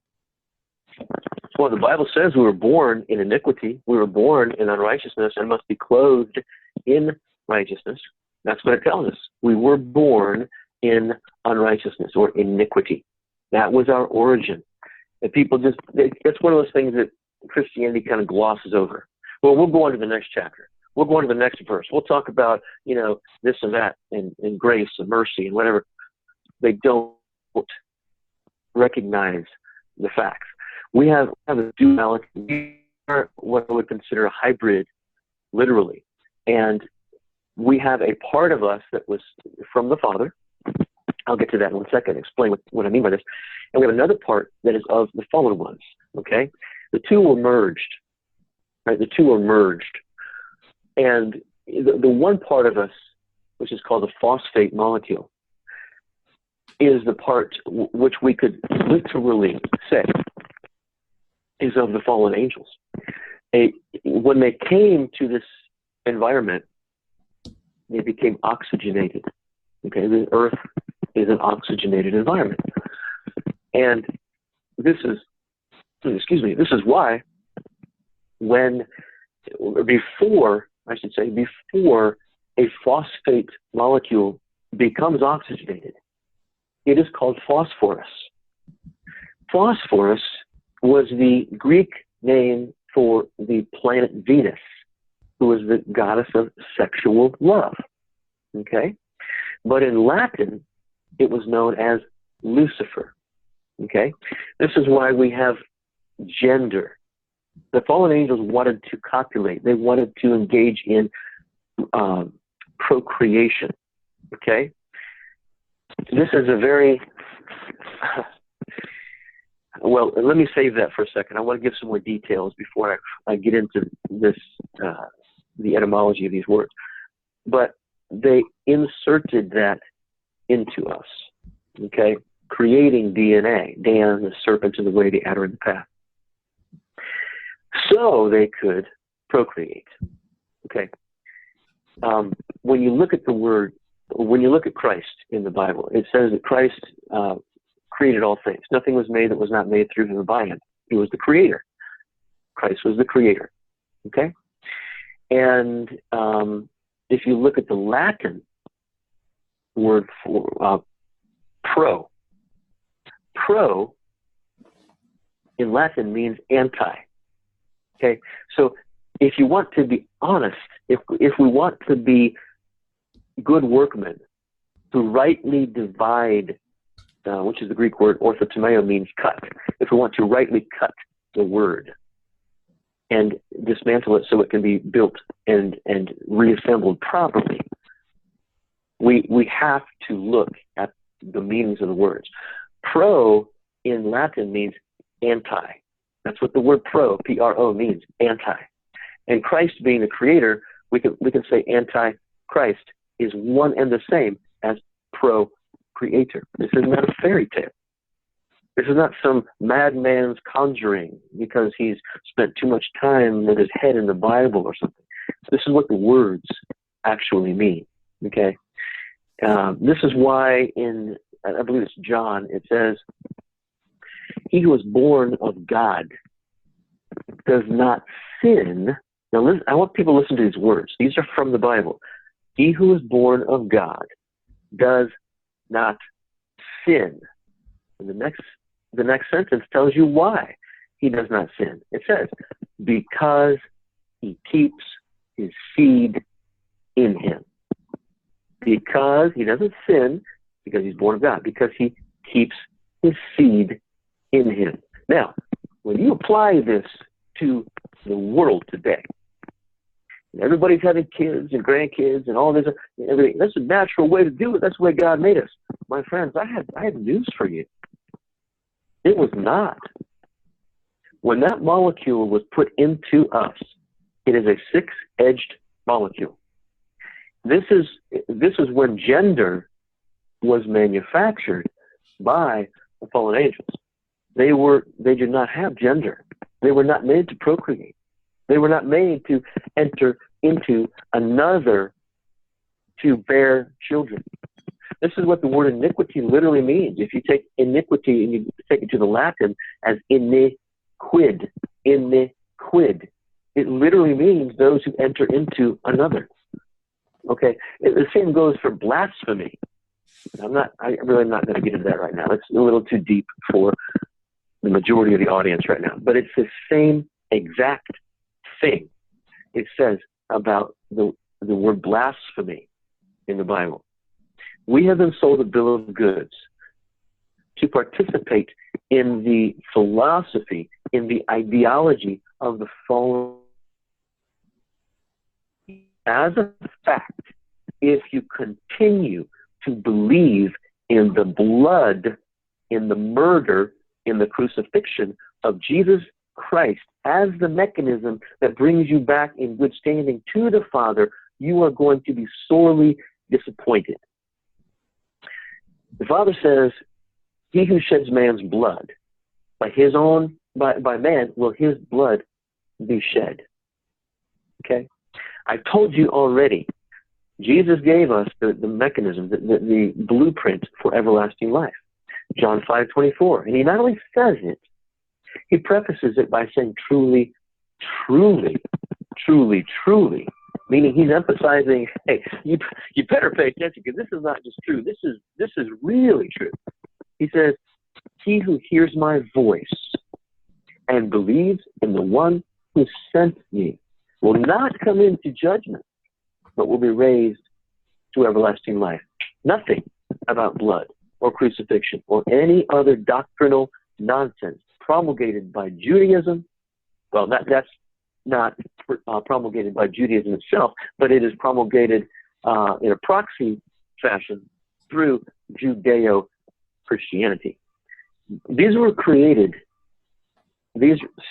Well, the Bible says we were born in iniquity. We were born in unrighteousness and must be clothed in righteousness. That's what it tells us. We were born in unrighteousness or iniquity. That was our origin. And people that's one of those things that Christianity kind of glosses over. Well, we'll go on to the next chapter. We'll go on to the next verse. We'll talk about, this and that and grace and mercy and whatever. They don't recognize the facts. We have a duality. We are what I would consider a hybrid, literally. And we have a part of us that was from the Father. I'll get to that in 1 second, explain what I mean by this. And we have another part that is of the fallen ones, okay? The two were merged, right? The two were merged. And the one part of us, which is called the phosphate molecule, is the part which we could literally say is of the fallen angels. When they came to this environment, they became oxygenated. Okay, the earth is an oxygenated environment. And this is why before a phosphate molecule becomes oxygenated, it is called phosphorus. Phosphorus was the Greek name for the planet Venus, who was the goddess of sexual love. Okay? But in Latin, it was known as Lucifer. Okay? This is why we have gender. The fallen angels wanted to copulate. They wanted to engage in procreation. Okay? This is a very... Well, let me save that for a second. I want to give some more details before I get into this, the etymology of these words. But they inserted that into us, okay? Creating DNA, Dan, the serpent in the way, the adder in the path. So they could procreate, okay? When you look at the word, when you look at Christ in the Bible, it says that Christ created all things. Nothing was made that was not made through him and by him. He was the creator. Christ was the creator, okay? And if you look at the Latin word for pro in Latin means anti. Okay, so if you want to be honest, if we want to be good workmen who rightly divide, which is the Greek word orthotomeo, means cut. If we want to rightly cut the word and dismantle it so it can be built and reassembled properly, we have to look at the meanings of the words. Pro in Latin means anti. That's what the word pro, P-R-O, means, anti. And Christ being the creator, we can say anti-Christ is one and the same as pro-creator. This is not a fairy tale. This is not some madman's conjuring because he's spent too much time with his head in the Bible or something. This is what the words actually mean, okay? This is why in, I believe it's John, it says, he who is born of God does not sin. Now, listen, I want people to listen to these words. These are from the Bible. He who is born of God does not sin. And the next sentence tells you why he does not sin. It says, because he keeps his seed in him. Because he doesn't sin, because he's born of God, because he keeps his seed in him. Now, when you apply this to the world today, everybody's having kids and grandkids and all this, everything. That's a natural way to do it. That's the way God made us. My friends, I have news for you. It was not. When that molecule was put into us, it is a six-edged molecule. This is when gender was manufactured by the fallen angels. They did not have gender. They were not made to procreate. They were not made to enter into another to bear children. This is what the word iniquity literally means. If you take iniquity and you take it to the Latin as iniquid, it literally means those who enter into another. Okay, the same goes for blasphemy. I'm really not going to get into that right now. It's a little too deep for the majority of the audience right now. But it's the same exact thing it says about the word blasphemy in the Bible. We have been sold a bill of goods to participate in the philosophy, in the ideology of the fallen. As a fact, if you continue to believe in the blood, in the murder, in the crucifixion of Jesus Christ as the mechanism that brings you back in good standing to the Father, you are going to be sorely disappointed. The Father says, he who sheds man's blood, by man will his blood be shed. Okay? I told you already Jesus gave us the mechanism, the blueprint for everlasting life. John 5:24. And he not only says it, he prefaces it by saying truly, truly, truly, truly. Meaning he's emphasizing, hey, you better pay attention because this is not just true. This is really true. He says, he who hears my voice and believes in the one who sent me will not come into judgment, but will be raised to everlasting life. Nothing about blood or crucifixion or any other doctrinal nonsense promulgated by Judaism. Well, that's not promulgated by Judaism itself, but it is promulgated in a proxy fashion through Judeo-Christianity. These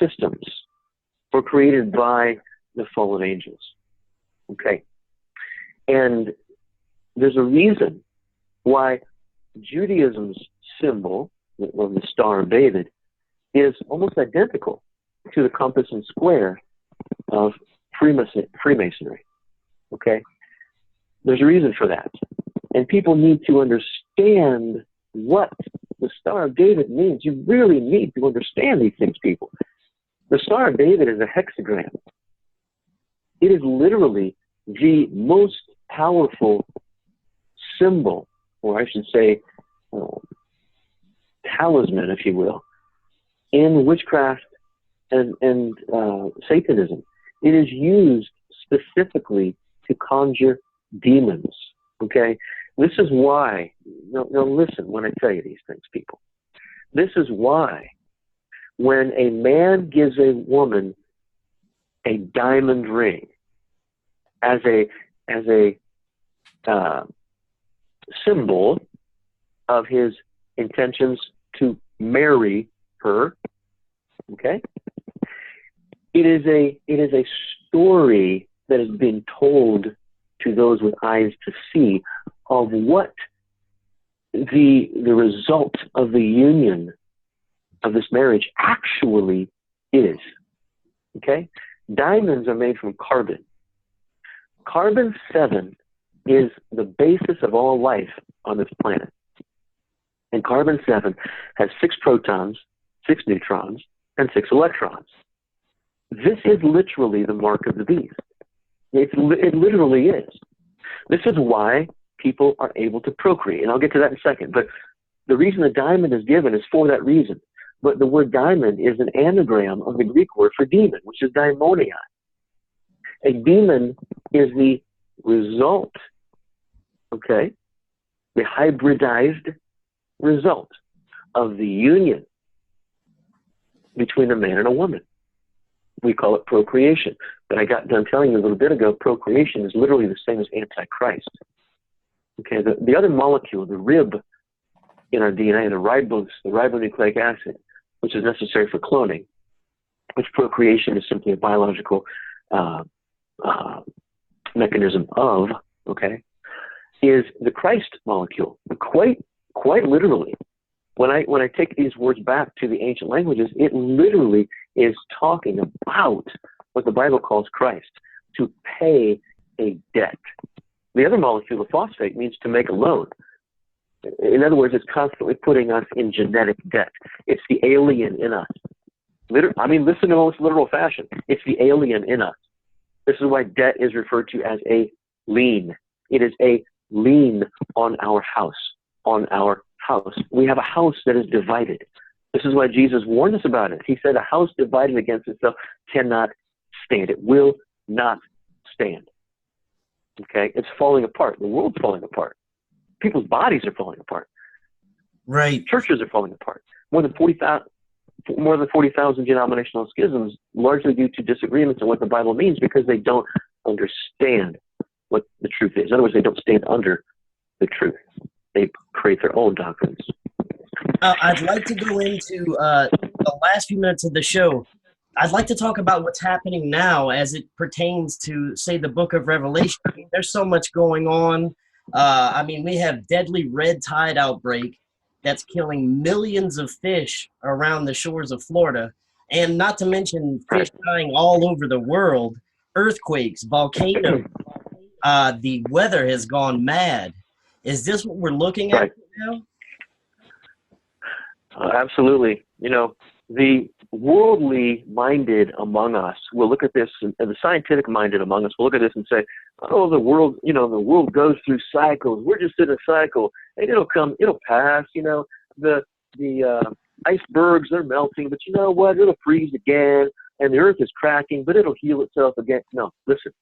systems were created by the fallen angels. Okay. And there's a reason why Judaism's symbol of the Star of David is almost identical to the compass and square of Freemasonry. Okay? There's a reason for that. And people need to understand what the Star of David means. You really need to understand these things, people. The Star of David is a hexagram. It is literally the most powerful symbol, or I should say talisman, if you will, in witchcraft and Satanism. It is used specifically to conjure demons. Okay? This is why, now listen when I tell you these things, people. This is why when a man gives a woman a diamond ring as a symbol of his intentions to marry her, okay? It is a story that is being told to those with eyes to see of what the result of the union of this marriage actually is. Okay? Diamonds are made from carbon. Carbon-7 is the basis of all life on this planet. And carbon-7 has 6 protons, 6 neutrons, and 6 electrons. This is literally the mark of the beast. It literally is. This is why people are able to procreate. And I'll get to that in a second. But the reason the diamond is given is for that reason. But the word diamond is an anagram of the Greek word for demon, which is daimonion. A demon is the result, okay, the hybridized result of the union between a man and a woman. We call it procreation. But I got done telling you a little bit ago, procreation is literally the same as Antichrist. Okay, the other molecule, the rib in our DNA, the ribonucleic acid, which is necessary for cloning, which procreation is simply a biological mechanism of, okay, is the Christ molecule. Quite literally, when I take these words back to the ancient languages, it literally is talking about what the Bible calls Christ, to pay a debt. The other molecule, the phosphate, means to make a loan. In other words, it's constantly putting us in genetic debt. It's the alien in us. Listen to most literal fashion. It's the alien in us. This is why debt is referred to as a lien. It is a lien on our house. On our house. We have a house that is divided. This is why Jesus warned us about it. He said a house divided against itself cannot stand. It will not stand. Okay? It's falling apart. The world's falling apart. People's bodies are falling apart. Right. Churches are falling apart. More than 40,000 denominational schisms, largely due to disagreements on what the Bible means because they don't understand what the truth is. In other words, they don't stand under the truth. They create their own doctrines. I'd like to go into the last few minutes of the show. I'd like to talk about what's happening now as it pertains to, say, the book of Revelation. I mean, there's so much going on. We have deadly red tide outbreak that's killing millions of fish around the shores of Florida, and not to mention fish dying all over the world, earthquakes, volcanoes. the weather has gone mad. Is this what we're looking at Right. now? Absolutely. You know, the worldly minded among us will look at this, and the scientific minded among us will look at this and say, oh, the world, you know, the world goes through cycles. We're just in a cycle, and it'll pass. You know, the icebergs, they're melting, but you know what? It'll freeze again, and the earth is cracking, but it'll heal itself again. No, listen.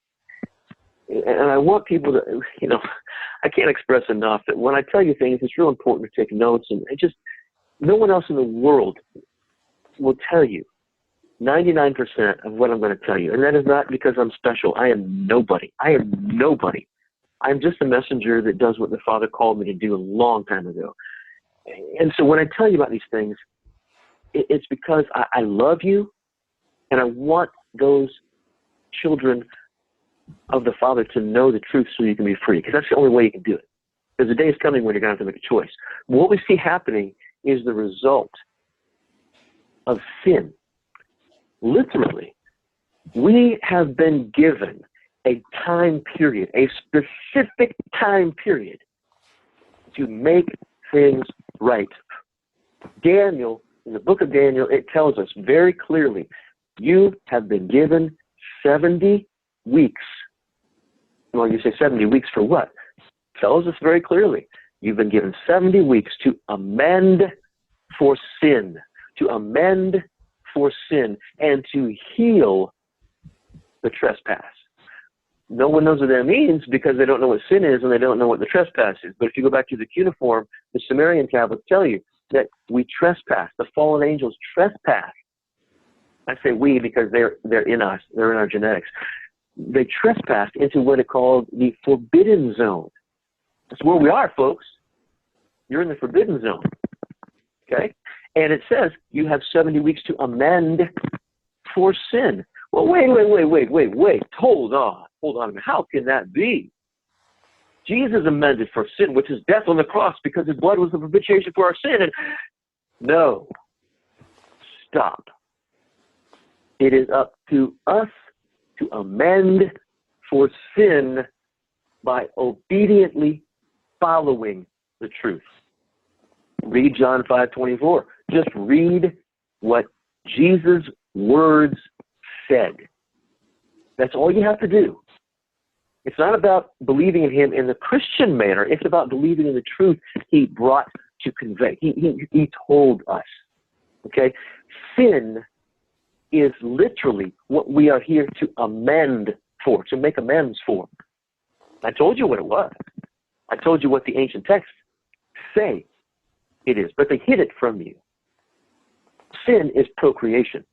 And I want people to, you know, I can't express enough that when I tell you things, it's real important to take notes, and no one else in the world will tell you 99% of what I'm going to tell you. And that is not because I'm special. I am nobody. I'm just a messenger that does what the Father called me to do a long time ago. And so when I tell you about these things, it's because I love you, and I want those children of the Father to know the truth so you can be free, because that's the only way you can do it. There's a day is coming when you're going to have to make a choice. What we see happening is the result of sin. Literally, we have been given a time period, a specific time period, to make things right. Daniel, in the book of Daniel, it tells us very clearly, you have been given 70 weeks. Well, you say 70 weeks for what? It tells us very clearly. You've been given 70 weeks to amend for sin, and to heal the trespass. No one knows what that means because they don't know what sin is and they don't know what the trespass is. But if you go back to the cuneiform, the Sumerian tablets tell you that we trespass. The fallen angels trespass. I say we because they're in us. They're in our genetics. They trespassed into what are called the forbidden zone. That's where we are, folks. You're in the forbidden zone. Okay? And it says you have 70 weeks to amend for sin. Well, wait. Hold on. How can that be? Jesus amended for sin, which is death on the cross, because his blood was the propitiation for our sin. And no. Stop. It is up to us to amend for sin by obediently following the truth. Read John 5:24. Just read what Jesus' words said. That's all you have to do. It's not about believing in him in the Christian manner. It's about believing in the truth he brought to convey. He told us. Okay? Sin is literally what we are here to amend for, to make amends for. I told you what it was. I told you what the ancient texts say it is, but they hid it from you. Sin is procreation,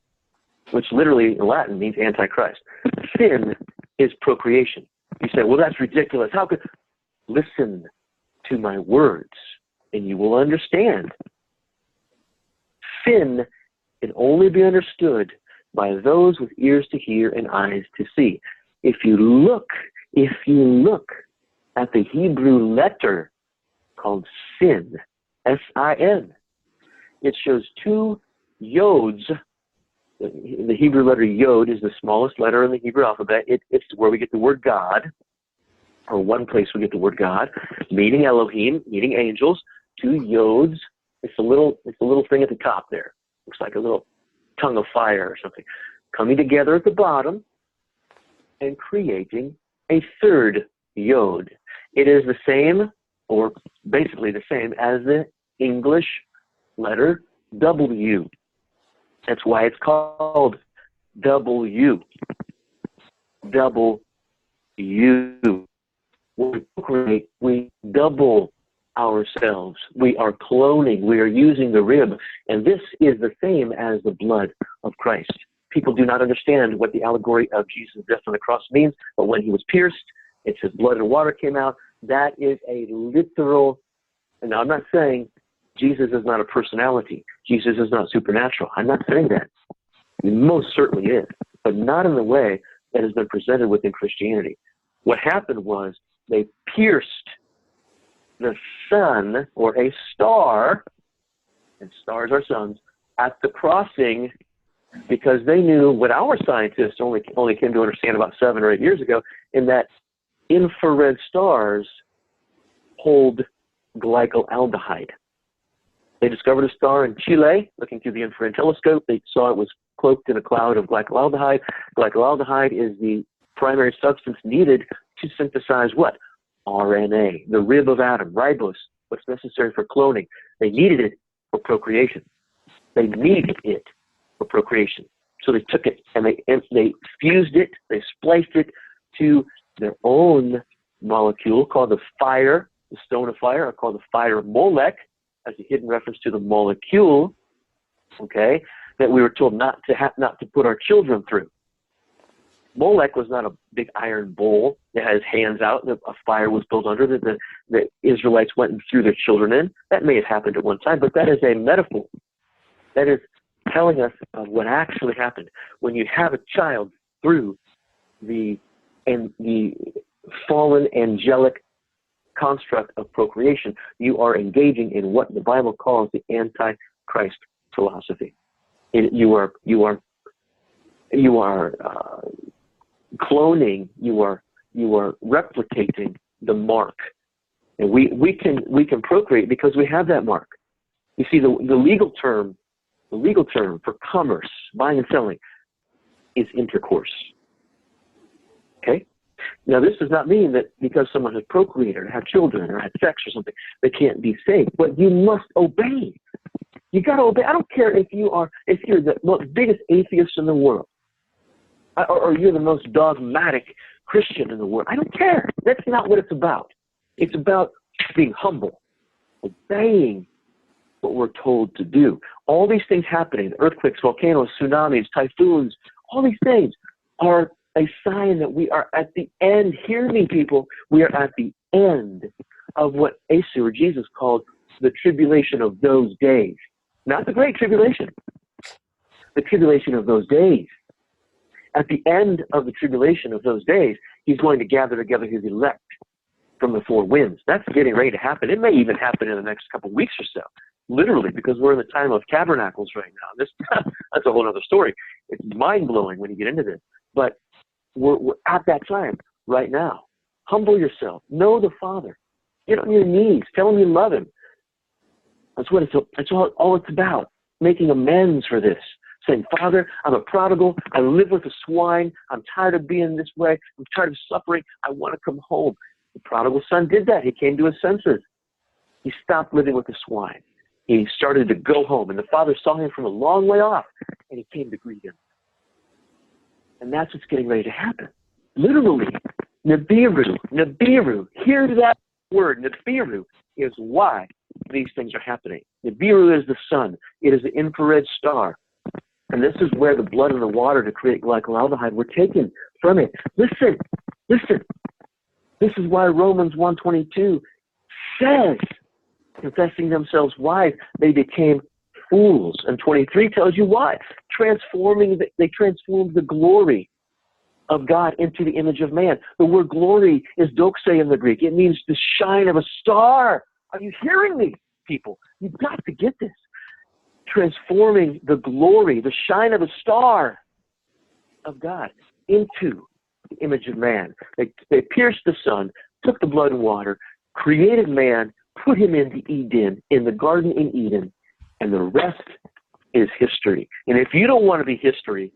which literally in Latin means antichrist. Sin is procreation. You say, well, that's ridiculous. How could... Listen to my words, and you will understand. Sin can only be understood by those with ears to hear and eyes to see. If you look at the Hebrew letter called sin, S-I-N, it shows two yods. The Hebrew letter yod is the smallest letter in the Hebrew alphabet. It's where we get the word God, or one place we get the word God, meaning Elohim, meaning angels. Two yods. It's a little thing at the top there. Looks like a little tongue of fire or something, coming together at the bottom and creating a third yod. It is the same, or basically the same, as the English letter W. That's why it's called W. W. When we procreate, we double ourselves. We are cloning. We are using the rib. And this is the same as the blood of Christ. People do not understand what the allegory of Jesus' death on the cross means, but when he was pierced, it says blood and water came out. That is a literal, and I'm not saying Jesus is not a personality. Jesus is not supernatural. I'm not saying that. He most certainly is, but not in the way that has been presented within Christianity. What happened was they pierced the sun, or a star, and stars are suns, at the crossing, because they knew what our scientists only came to understand about 7 or 8 years ago, in that infrared stars hold glycolaldehyde. They discovered a star in Chile, looking through the infrared telescope. They saw it was cloaked in a cloud of glycolaldehyde. Glycolaldehyde is the primary substance needed to synthesize what? RNA, the rib of atom, ribose, what's necessary for cloning. They needed it for procreation. They needed it for procreation. So they took it and they fused it, they spliced it to their own molecule called the fire, the stone of fire, or called the fire molech, as a hidden reference to the molecule, okay, that we were told not to put our children through. Molech was not a big iron bowl that had his hands out and a fire was built under that the Israelites went and threw their children in. That may have happened at one time, but that is a metaphor. That is telling us of what actually happened. When you have a child through the fallen angelic construct of procreation, you are engaging in what the Bible calls the Antichrist philosophy. You are cloning. You are replicating the mark, and we can procreate because we have that mark. You see, the legal term for commerce, buying and selling, is intercourse. Okay. Now, this does not mean that because someone has procreated or had children or had sex or something, they can't be saved. But you must obey. You got to obey. I don't care if you're the biggest atheist in the world, or you're the most dogmatic Christian in the world. I don't care. That's not what it's about. It's about being humble, obeying what we're told to do. All these things happening, earthquakes, volcanoes, tsunamis, typhoons, all these things are a sign that we are at the end. Hear me, people. We are at the end of what Asu or Jesus called the tribulation of those days. Not the great tribulation. The tribulation of those days. At the end of the tribulation of those days, he's going to gather together his elect from the four winds. That's getting ready to happen. It may even happen in the next couple of weeks or so. Literally, because we're in the time of tabernacles right now. That's a whole other story. It's mind-blowing when you get into this. But we're at that time right now. Humble yourself. Know the Father. Get on your knees. Tell him you love him. That's all it's about. Making amends for this. Saying, Father, I'm a prodigal. I live with the swine. I'm tired of being this way. I'm tired of suffering. I want to come home. The prodigal son did that. He came to his senses. He stopped living with the swine. He started to go home. And the Father saw him from a long way off. And he came to greet him. And that's what's getting ready to happen. Literally, Nibiru. Hear that word. Nibiru is why these things are happening. Nibiru is the sun. It is the infrared star. And this is where the blood and the water to create glycolaldehyde were taken from it. Listen. This is why Romans 1:22 says, confessing themselves wise, they became fools. And 23 tells you why. They transformed the glory of God into the image of man. The word glory is doxe in the Greek. It means the shine of a star. Are you hearing me, people? You've got to get this. Transforming the glory, the shine of a star of God into the image of man. They pierced the sun, took the blood and water, created man, put him into Eden, in the garden in Eden, and the rest is history. And if you don't want to be history,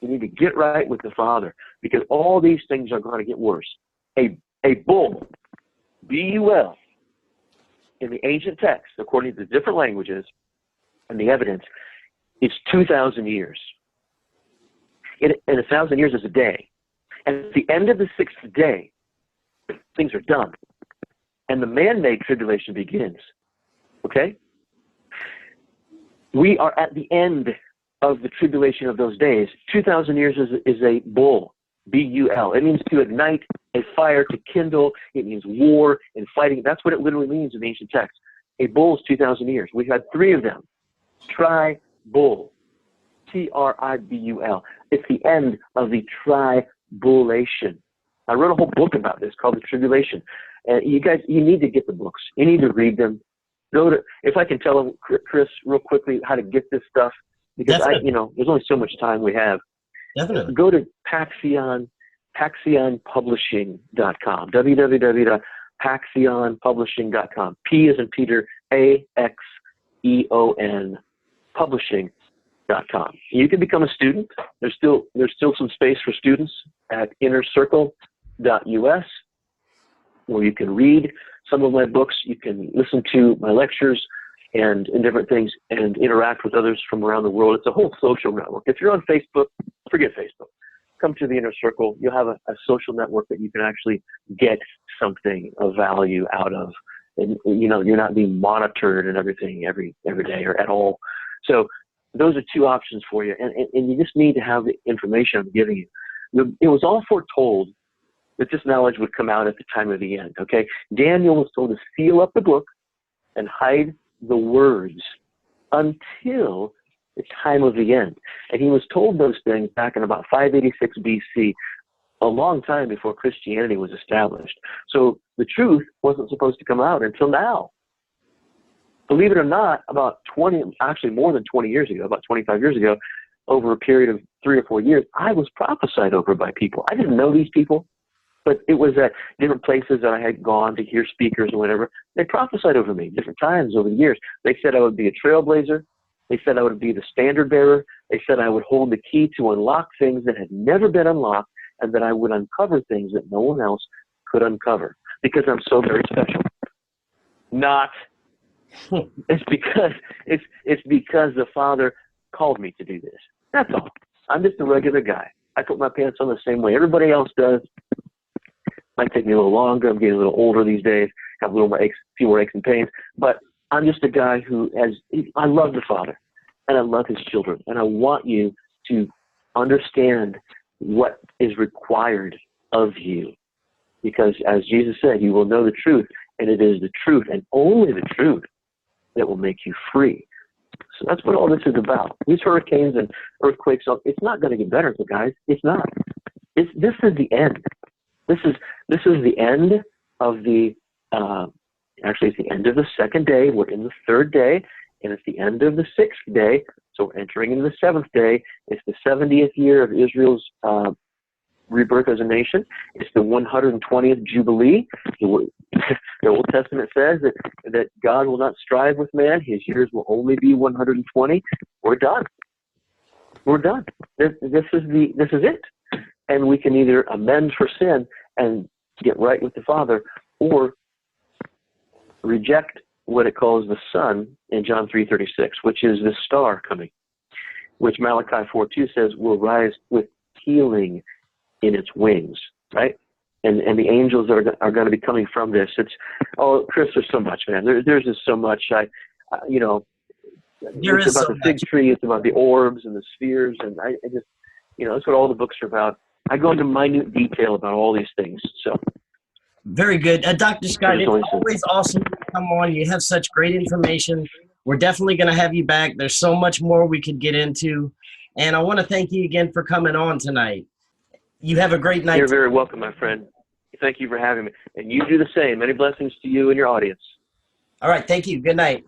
you need to get right with the Father, because all these things are going to get worse. A bull, B-U-L, in the ancient text, according to different languages and the evidence, is 2,000 years. And 1,000 years is a day. And at the end of the sixth day, things are done. And the man-made tribulation begins. Okay? We are at the end of the tribulation of those days. 2,000 years is a bull, B-U-L. It means to ignite a fire, to kindle. It means war and fighting. That's what it literally means in the ancient text. A bull is 2,000 years. We've had three of them. Tri-bull, T-R-I-B-U-L. It's the end of the tribulation. I wrote a whole book about this called The Tribulation. And you guys, you need to get the books. You need to read them. If I can tell them, Chris, real quickly how to get this stuff, because there's only so much time we have. Definitely. Go to Paxion, paxionpublishing.com. www.paxionpublishing.com. P as in Peter, AXEON publishing.com. You can become a student. There's still some space for students at innercircle.us, where you can read some of my books. You can listen to my lectures and different things and interact with others from around the world. It's a whole social network. If you're on Facebook, forget Facebook. Come to the Inner Circle. You'll have a social network that you can actually get something of value out of. And, you know, you're not being monitored and everything every day or at all. So those are two options for you. And you just need to have the information I'm giving you. It was all foretold that this knowledge would come out at the time of the end, okay? Daniel was told to seal up the book and hide the words until the time of the end. And he was told those things back in about 586 BC, a long time before Christianity was established. So the truth wasn't supposed to come out until now. Believe it or not, about 20, actually more than 20 years ago, about 25 years ago, over a period of 3 or 4 years, I was prophesied over by people. I didn't know these people, but it was at different places that I had gone to hear speakers or whatever. They prophesied over me different times over the years. They said I would be a trailblazer. They said I would be the standard bearer. They said I would hold the key to unlock things that had never been unlocked, and that I would uncover things that no one else could uncover, because I'm so very special. Not. It's because the Father called me to do this. That's all. I'm just a regular guy. I put my pants on the same way everybody else does. Might take me a little longer. I'm getting a little older these days. Have a little more aches, few more aches and pains. But I'm just a guy who I love the Father, and I love His children, and I want you to understand what is required of you, because as Jesus said, you will know the truth, and it is the truth and only the truth that will make you free. So that's what all this is about. These hurricanes and earthquakes, it's not going to get better, guys. It's not. This is the end. This is the end of the. Actually, it's the end of the second day. We're in the third day, and it's the end of the sixth day. So we're entering into the seventh day. It's the 70th year of Israel's rebirth as a nation. It's the 120th Jubilee. The Old Testament says that God will not strive with man. His years will only be 120. We're done. We're done. This is it. And we can either amend for sin and get right with the Father, or reject what it calls the sun in John 3:36, which is the star coming, which Malachi 4:2 says will rise with healing in its wings, right? And the angels are going to be coming from this. Chris, there's so much, man. There's just so much. It's about the fig tree. It's about the orbs and the spheres, and I just, that's what all the books are about. I go into minute detail about all these things. So. Very good. Dr. Scott, it's always awesome to come on. You have such great information. We're definitely going to have you back. There's so much more we could get into. And I want to thank you again for coming on tonight. You have a great night. You're very welcome, my friend. Thank you for having me. And you do the same. Many blessings to you and your audience. All right. Thank you. Good night.